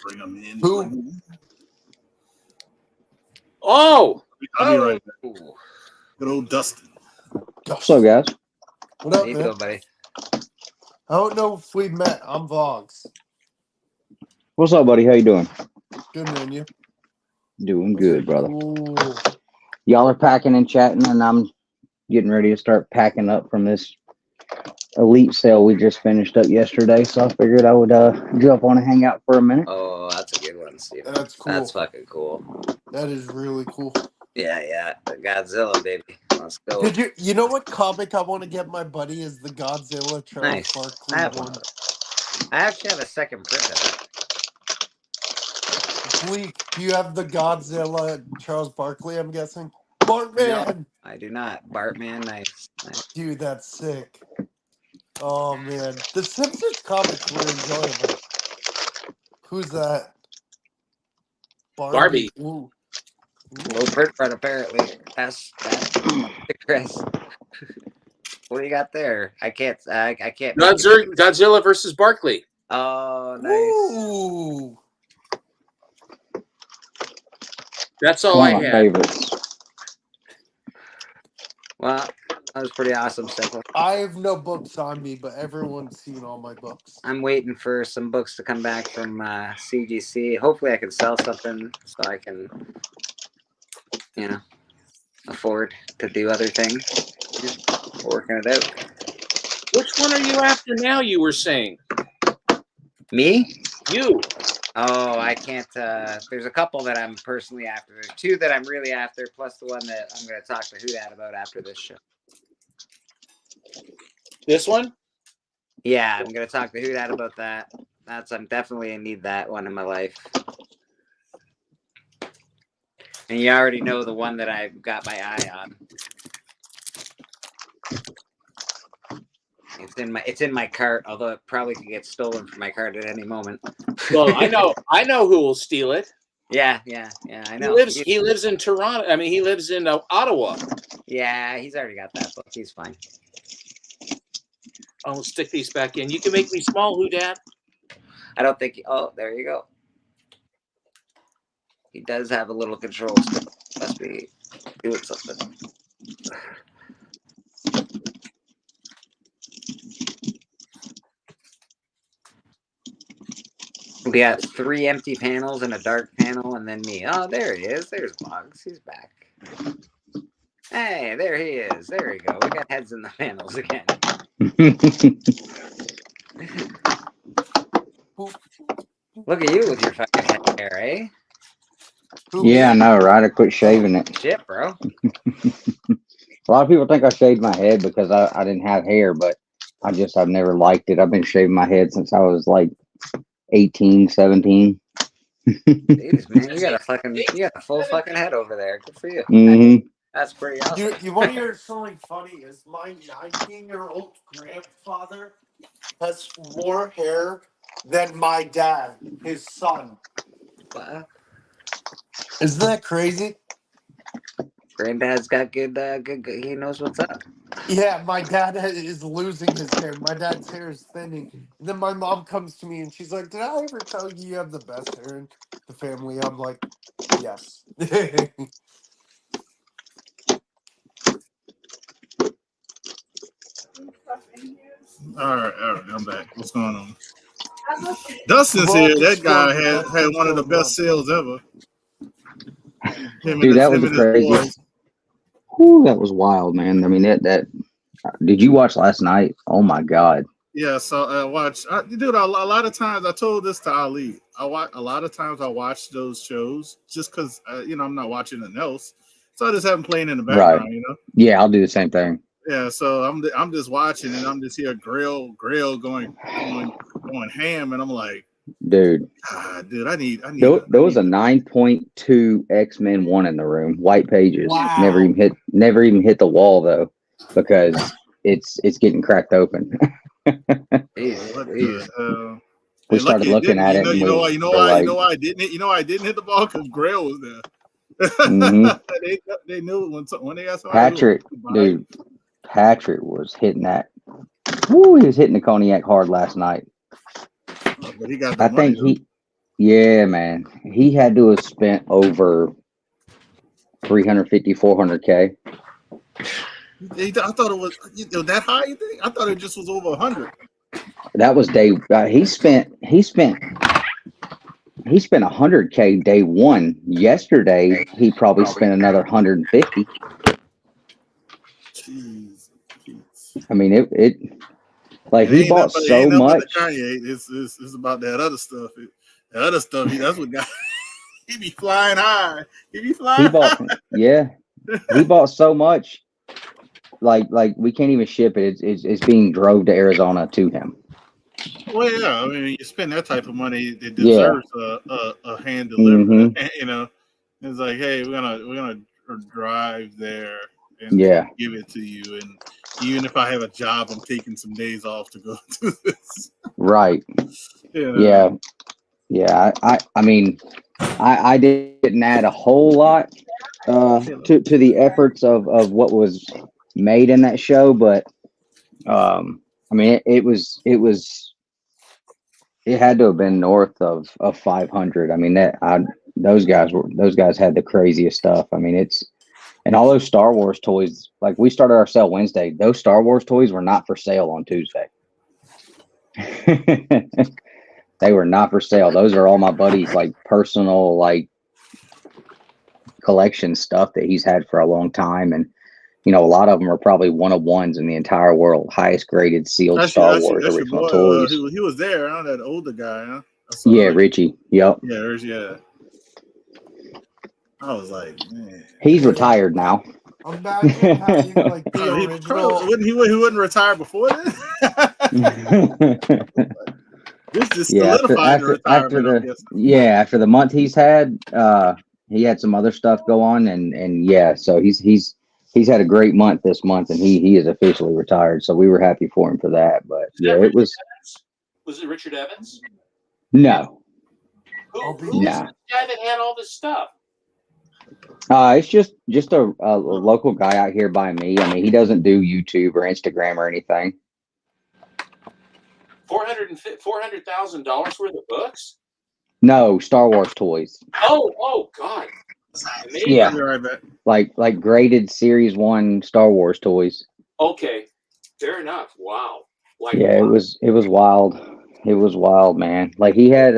F: Who?
D: Oh,
A: I'll be right back.
E: Ooh.
A: Good old Dustin.
G: What's up, guys?
F: What
C: How
F: up,
C: you
F: man?
C: doing, buddy?
F: I don't know if we met. I'm Vogs.
G: What's up, buddy? How you doing?
F: Good man, you.
G: Doing good, brother.
F: Cool.
G: Y'all are packing and chatting, and I'm getting ready to start packing up from this elite sale we just finished up yesterday. So I figured I would jump on and hang out for a minute.
C: Oh, that's a good one, Steve.
F: That's cool.
C: That's fucking cool.
F: That is really cool.
C: Yeah. The Godzilla, baby. Let's go.
F: Did you know what comic I want to get my buddy is the Godzilla Charles
C: Nice.
F: Barkley
C: I have
F: one.
C: one. I actually have a second print of it.
F: Bleak, do you have the Godzilla Charles Barkley? I'm guessing. Bartman,
C: I do not. Bartman, nice.
F: dude, that's sick. Oh man, the Simpsons comics were enjoyable. Who's that?
D: Barbie.
F: Ooh.
C: Low print run, apparently. That's Chris. What do you got there? I can't.
D: Godzilla versus Barkley.
C: Oh, nice.
F: Ooh.
D: That's all
G: One
D: I
G: of my
D: had.
G: favorites.
C: Well, that was pretty awesome, Simple.
F: I have no books on me, but everyone's seen all my books.
C: I'm waiting for some books to come back from CGC. Hopefully, I can sell something so I can, afford to do other things. Just working it out.
D: Which one are you after now? You were saying
C: Me?
D: you.
C: Oh, I can't. There's a couple that I'm personally after. There's two that I'm really after, plus the one that I'm going to talk to Houdat about after this show.
D: This one?
C: Yeah, I'm going to talk to Houdat about that. I'm definitely need that one in my life. And you already know the one that I've got my eye on. It's in my cart, although it probably could get stolen from my cart at any moment.
D: Well, I know who will steal it.
C: Yeah, I know.
D: He lives in Toronto. I mean, he lives in Ottawa.
C: Yeah, he's already got that book. He's fine.
D: I'll stick these back in. You can make me small, Houdat.
C: I don't think. Oh, there you go. He does have a little control still. Must be doing something. We got 3 empty panels and a dark panel, and then me. Oh, there he is. There's Boggs. He's back. Hey, there he is. There we go. We got heads in the panels again. Look at you with your fucking head hair, eh?
G: Yeah, I know, right? I quit shaving it.
C: Shit, bro.
G: A lot of people think I shaved my head because I didn't have hair, but I've never liked it. I've been shaving my head since I was like 18, 17.
C: Jeez, man, you got a full fucking head over there. Good for you.
G: Mm-hmm.
C: That's pretty awesome.
F: You want to hear something funny? Is my 19-year-old grandfather has more hair than my dad, his son.
C: Wow.
F: Isn't that crazy?
C: Granddad's got good. He knows what's up.
F: Yeah, my dad is losing his hair. My dad's hair is thinning. And then my mom comes to me and she's like, "Did I ever tell you you have the best hair in the family?" I'm like, "Yes."
A: All right, I'm back. What's going on? Dustin's here. That guy had one of the best sales ever.
G: Dude, that was the craziest. Whew, that was wild, man. I mean, that. Did you watch last night? Oh my God.
A: Yeah, so I watched. Dude, a lot of times I told this to Ali. A lot of times I watch those shows just because I'm not watching nothing else, so I just have them playing in the background.
G: Right. Yeah, I'll do the same thing.
A: Yeah, so I'm just watching and I'm just here grill going ham, and I'm like,
G: dude,
A: dude, I need.
G: There was a 9.2 X-Men 1 in the room, white pages.
F: Wow.
G: Never even hit the wall though, because it's getting cracked open. We started looking at it.
A: You know why I didn't hit the ball? Because Grail was there.
G: Mm-hmm.
A: they knew when they got
G: Patrick, dude. Patrick was hitting that. Woo, he was hitting the cognac hard last night.
A: But he got
G: I think yeah, man. He had to have spent over 350, 400K.
A: I thought it was that high. You think? I thought it just was over 100.
G: That was day. He spent 100K day one. Yesterday, he probably spent another 150.
A: Jeez.
G: I mean, it like
A: It
G: he
A: ain't
G: bought
A: nothing, it
G: so
A: ain't nothing but
G: much.
A: the Kanye. It's about that other stuff. That other stuff. That's what got. He be flying high. He be
G: He
A: flying
G: bought, yeah, he bought so much. Like we can't even ship it. It's being drove to Arizona to him.
A: Well, yeah. I mean, you spend that type of money, it
G: Yeah.
A: deserves a hand delivery.
G: Mm-hmm.
A: You know, it's like, hey, we're gonna drive there and
G: Yeah.
A: give it to you. And even if I have a job, I'm taking some days off to go do this.
G: Right.
A: You know?
G: Yeah. Yeah. I mean, I didn't add a whole lot to the efforts of what was made in that show, but I mean, it had to have been north of 500. I mean, those guys had the craziest stuff. I mean, and all those Star Wars toys, like we started our sale Wednesday, those Star Wars toys were not for sale on Tuesday. They were not for sale. Those are all my buddies' like personal like collection stuff that he's had for a long time. And you know, a lot of them are probably one of ones in the entire world, highest graded sealed Star Wars
A: That's your
G: original
A: boy.
G: toys.
A: He was there, huh? That older guy, huh? I saw
G: Yeah,
A: Richie.
G: Yep.
A: Yeah, yeah. I was like, man.
G: He's retired now.
F: Imagine having like the
A: He
F: original.
A: he wouldn't retire before then. This just
G: Yeah,
A: solidified the retirement.
G: after the month he's had, he had some other stuff go on, and yeah, so he's had a great month this month, and he is officially retired. So we were happy for him for that. But yeah, it was.
D: Was it Richard Evans?
G: No.
D: Who was the guy that had all this stuff?
G: It's just a local guy out here by me. I mean, he doesn't do YouTube or Instagram or anything.
D: $400,000 worth of books?
G: No, Star Wars toys.
D: Oh God. Amazing.
G: Yeah. Like graded Series 1 Star Wars toys.
D: Okay. Fair enough. Wow.
G: It was wild. It was wild, man. Like he had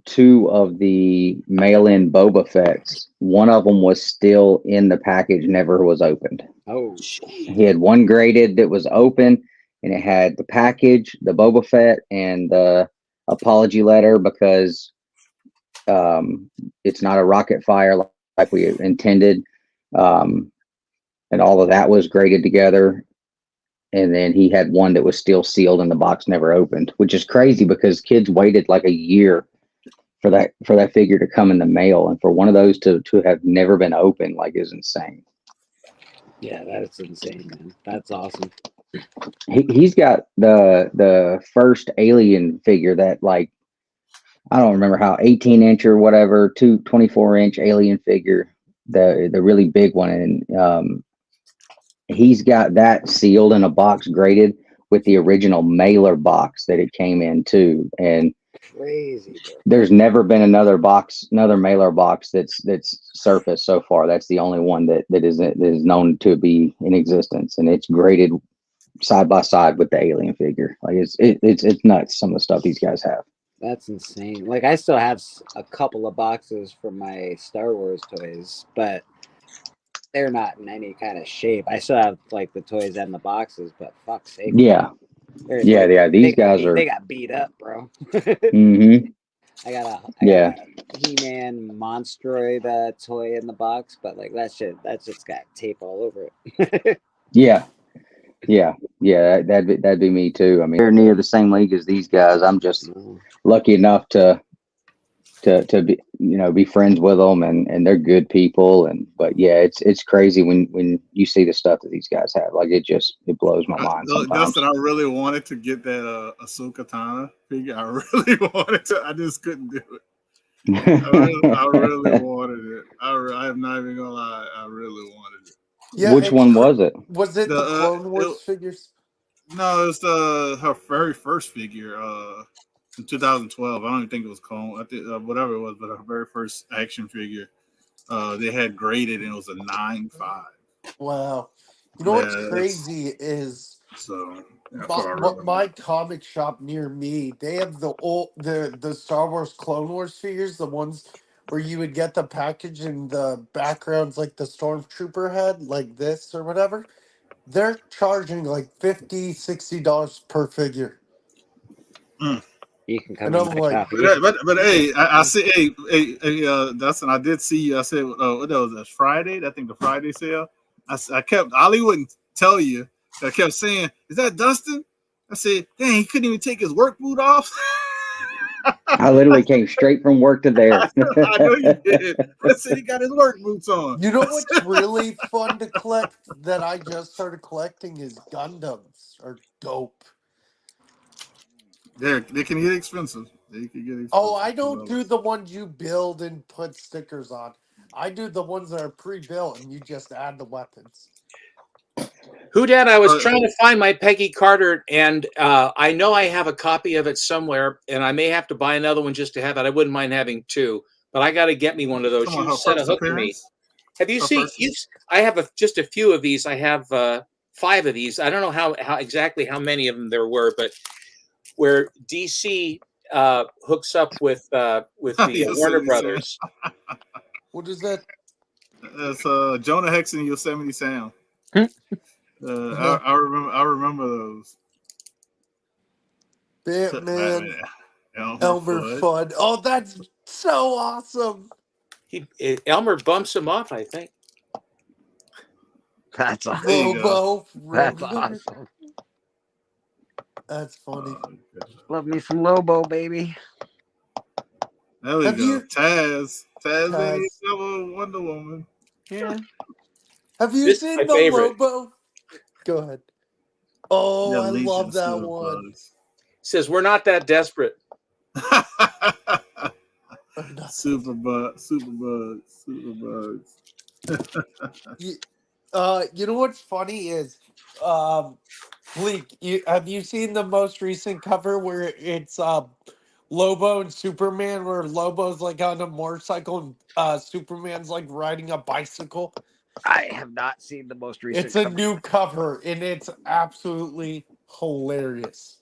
G: two of the mail-in Boba Fett's. One of them was still in the package, never was opened.
E: Oh,
G: he had one graded that was open, and it had the package, the Boba Fett, and the apology letter because it's not a rocket fire like we intended, and all of that was graded together. And then he had one that was still sealed in the box, never opened, which is crazy because kids waited like a year for that figure to come in the mail, and for one of those to have never been opened, like, is insane.
E: Yeah, that's insane, man. That's awesome.
G: He's got the first Alien figure that, like, I don't remember how, 18-inch or whatever, 24-inch Alien figure, the really big one, and he's got that sealed in a box, graded with the original mailer box that it came in too. And
E: crazy, bro.
G: There's never been another mailer box that's surfaced so far. That's the only one that is known to be in existence, and it's graded side by side with the Alien figure. Like it's nuts, some of the stuff these guys have.
E: That's insane. Like I still have a couple of boxes from my Star Wars toys, but they're not in any kind of shape. I still have like the toys and the boxes, but fuck's sake.
G: Yeah. These guys
E: they got beat up, bro.
G: Mm-hmm.
E: I got a He-Man Monstroid toy in the box, but like that's just got tape all over it.
G: Yeah. That'd be me too. I mean, they're near the same league as these guys. I'm just lucky enough to be, be friends with them, and they're good people. But yeah, it's crazy when you see the stuff that these guys have. Like it blows my mind sometimes.
A: Dustin, I really wanted to get that Ahsoka Tano figure. I really wanted to. I just couldn't do it. I really wanted it. I am not even gonna lie. I really wanted it.
F: Yeah,
G: which one was it?
F: Was it the Clone Wars figures?
A: No, it's her very first figure. In 2012, I don't even think it was Clone. I think whatever it was, but her very first action figure. they had graded, and it was a 9.5.
F: Wow. You know what's
A: Yeah, that's
F: crazy is
A: so. That's
F: my,
A: what I remember.
F: my comic shop near me, they have the Star Wars Clone Wars figures, the ones where you would get the package and the backgrounds like the stormtrooper head, like this or whatever. They're charging like $50-$60 per figure.
A: Mm.
E: You can come
F: And
E: in
F: I'm
E: my
F: like,
E: shop.
A: But hey, I see, Dustin, I did see you. I said, what that was, a Friday? I think the Friday sale. I kept, Ali wouldn't tell you. I kept saying, is that Dustin? I said, dang, he couldn't even take his work boot off.
G: I literally came straight from work to there.
A: I know you did. I said he got his work boots on.
F: you know what's really fun to collect that I just started collecting is Gundams are dope.
A: They can get expensive. They can get expensive.
F: Oh, I don't do the ones you build and put stickers on. I do the ones that are pre-built and you just add the weapons.
D: Who Dad? I was trying to find my Peggy Carter, and I know I have a copy of it somewhere, and I may have to buy another one just to have it. I wouldn't mind having two, but I got to get me one of those. You set a hook to me. Have you seen? I have just a few of these. I have 5 of these. I don't know how exactly how many of them there were, but where DC hooks up with the Warner Brothers.
F: What is that?
A: It's Jonah Hex and Yosemite Sam. I remember those.
F: Batman. Elmer Fudd. Oh, that's so awesome.
D: Elmer bumps him off, I think.
E: That's awesome.
F: Lobo.
E: That's awesome.
F: That's funny.
E: Love me some Lobo, baby.
A: There we go. Taz, Wonder Woman.
E: Yeah.
F: Have you seen the favorite. Lobo? Go ahead. Oh, I love that one.
D: Says we're not that desperate.
A: Superbugs.
F: You know what's funny is, Bleak. Have you seen the most recent cover where it's Lobo and Superman, where Lobo's like on a motorcycle and Superman's like riding a bicycle?
E: I have not seen the most recent.
F: It's a new cover, and it's absolutely hilarious.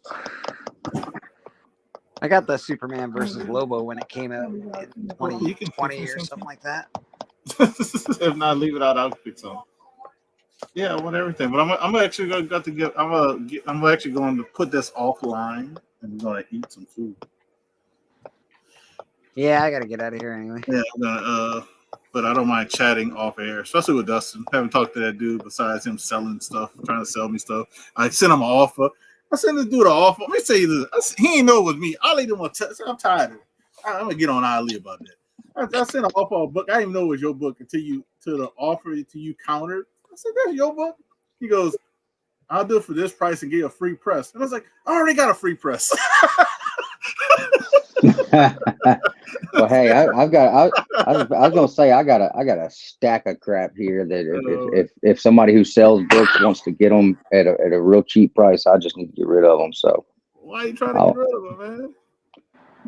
E: I got the Superman versus Lobo when it came out in 2020 or something like that.
A: If not, leave it out. I'll pick some. Yeah, I want everything, but I'm actually going to I'm actually going to put this offline and we're going to eat some food.
E: Yeah, I got to get out of here anyway.
A: Yeah, I'm gonna, but I don't mind chatting off air, especially with Dustin. I haven't talked to that dude besides him selling stuff, trying to sell me stuff. I sent him an offer. I sent this dude an offer. Let me tell you this. He ain't know it was me. Ali didn't want to tell. I'm tired of it. I'm gonna get on Ali about that. I sent an offer a book. I didn't even know it was your book until the offer until you countered. I said, "That's your book." He goes, "I'll do it for this price and get you a free press." And I was like, "I already got a free press."
G: Well, hey, I was gonna say I got a stack of crap here that if somebody who sells books wants to get them at a real cheap price, I just need to get rid of them. So
A: why are you trying to get rid of them, man?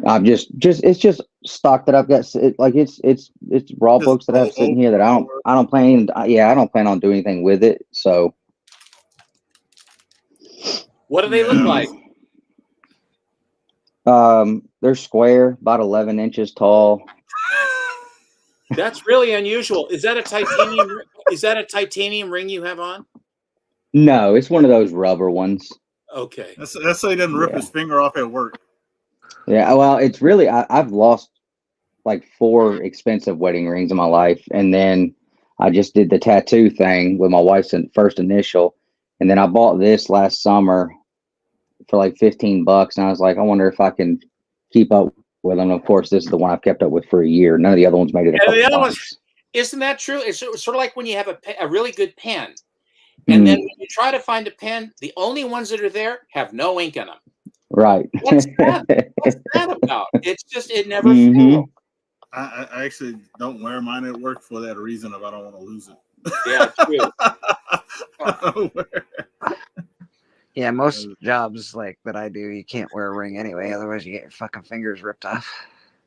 G: I'm just it's just stock that I've got. It's raw books that I have sitting here that I don't plan on doing anything with it. So
D: what do they look like?
G: They're square, about 11 inches tall.
D: That's really unusual. Is that a titanium? Is that a titanium ring you have on?
G: No, it's one of those rubber ones.
D: Okay,
A: that's so he doesn't rip his finger off at work.
G: Yeah, well, it's really I've lost like 4 expensive wedding rings in my life, and then I just did the tattoo thing with my wife's first initial, and then I bought this last summer for like $15, and I was like, I wonder if I can keep up with them. Of course, this is the one I've kept up with for a year. None of the other ones made it.
D: Isn't that true? It's sort of like when you have a really good pen, and then when you try to find a pen, the only ones that are there have no ink in them.
G: Right.
D: What's that about? It's just it never fails.
A: I actually don't wear mine at work for that reason. If I don't want to lose it.
D: Yeah, true.
E: Yeah, most jobs like that I do, you can't wear a ring anyway. Otherwise, you get your fucking fingers ripped off.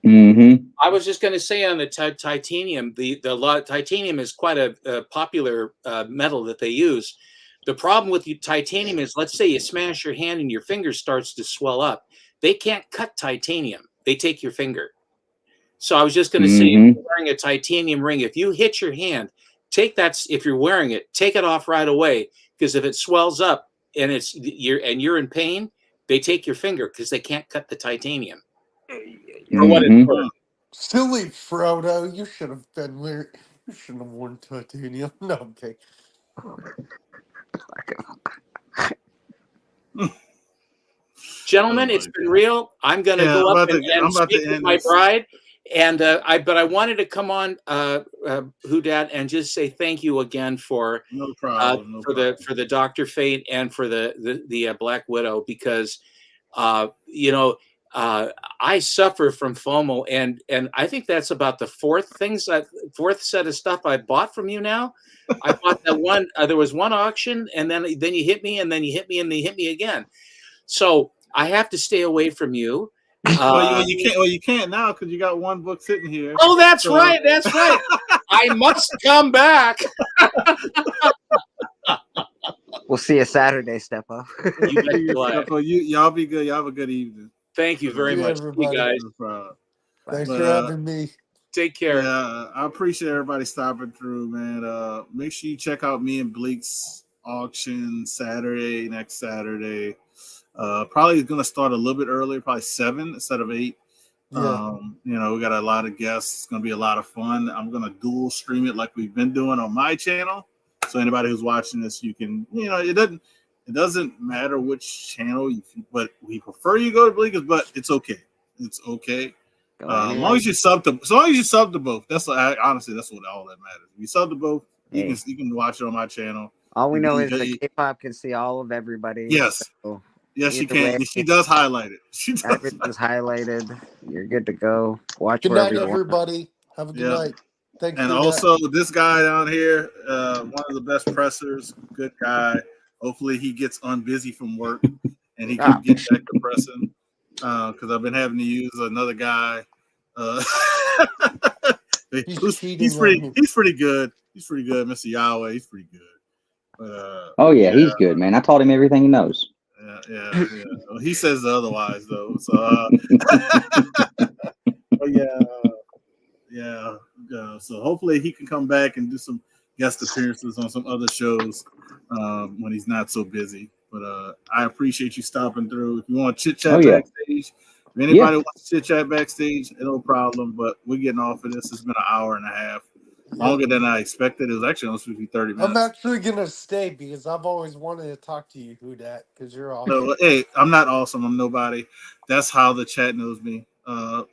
G: Mm-hmm.
D: I was just going to say on the titanium, titanium is quite a popular metal that they use. The problem with titanium is, let's say you smash your hand and your finger starts to swell up. They can't cut titanium. They take your finger. So I was just going to say, if you're wearing a titanium ring, if you hit your hand, take that. If you're wearing it, take it off right away, because if it swells up and you're in pain, they take your finger because they can't cut the titanium. For what it's worth.
F: Silly Frodo, you should have been wearing. You shouldn't have worn titanium. No, I'm kidding.
D: Gentlemen, it's been real. I'm going to go up and speak with my bride, and I wanted to come on, Houdat, and just say thank you again for for the Dr. Fate and for the Black Widow, because you know, I suffer from FOMO, and I think that's about the fourth set of stuff I bought from you now. I bought that one. There was one auction, and then you hit me, and then you hit me, and then you hit me again. So I have to stay away from you.
A: You can't now because you got one book sitting here.
D: Oh, that's right. That's right. I must come back.
E: We'll see you Saturday, Step Up.
A: Y'all be good. Y'all have a good evening.
D: Thank you very much, you guys.
F: Thanks for having me.
D: Take care.
A: Yeah, I appreciate everybody stopping through, man. Make sure you check out me and Bleak's auction next Saturday. Probably going to start a little bit earlier, probably 7 instead of 8.
F: Yeah.
A: You know, we got a lot of guests. It's going to be a lot of fun. I'm going to dual stream it like we've been doing on my channel. So anybody who's watching this, you can, you know, it doesn't matter which channel, but we prefer you go to Bleakers, but it's okay. It's okay. As long as you sub to both. Honestly, that's what all that matters. If you sub to both, you can watch it on my channel.
E: All we know is that K-pop can see all of everybody.
A: Yes.
E: So
A: yes, she can. She does highlight it.
E: Everything's highlighted. You're good to go. Watch.
F: Good night, everybody. Have a good night. Thanks.
A: And also this guy down here, one of the best pressers, good guy. Hopefully he gets unbusy from work and he can get back to pressing. Because I've been having to use another guy. He's pretty good. He's pretty good, Mr. Yahweh. He's pretty good. But,
G: he's good, man. I taught him everything he knows.
A: Yeah. Well, he says otherwise, though. So, so hopefully he can come back and do some guest appearances on some other shows when he's not so busy. But I appreciate you stopping through. If you want to chit chat backstage, if anybody wants to chit chat backstage, no problem. But we're getting off of this. It's been an hour and a half, longer than I expected. It was actually only supposed to be 30 minutes.
F: I'm actually gonna stay because I've always wanted to talk to you, Houdat, because you're awesome.
A: No, hey, I'm not awesome. I'm nobody. That's how the chat knows me.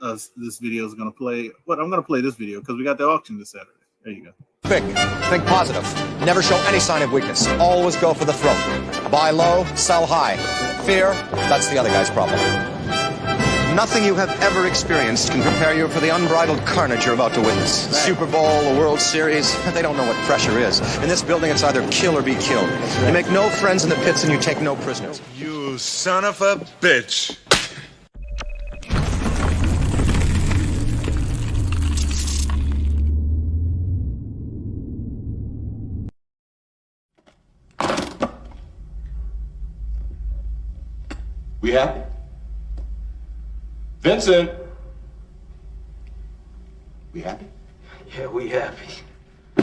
A: This video is gonna play. But I'm gonna play this video because we got the auction this Saturday. There you go.
H: Think positive. Never show any sign of weakness. Always go for the throat. Buy low, sell high. Fear, that's the other guy's problem. Nothing you have ever experienced can prepare you for the unbridled carnage you're about to witness. The Super Bowl, the World Series, they don't know what pressure is. In this building, it's either kill or be killed. You make no friends in the pits and you take no prisoners.
I: You son of a bitch.
J: We happy? Vincent! We happy?
K: Yeah, we happy.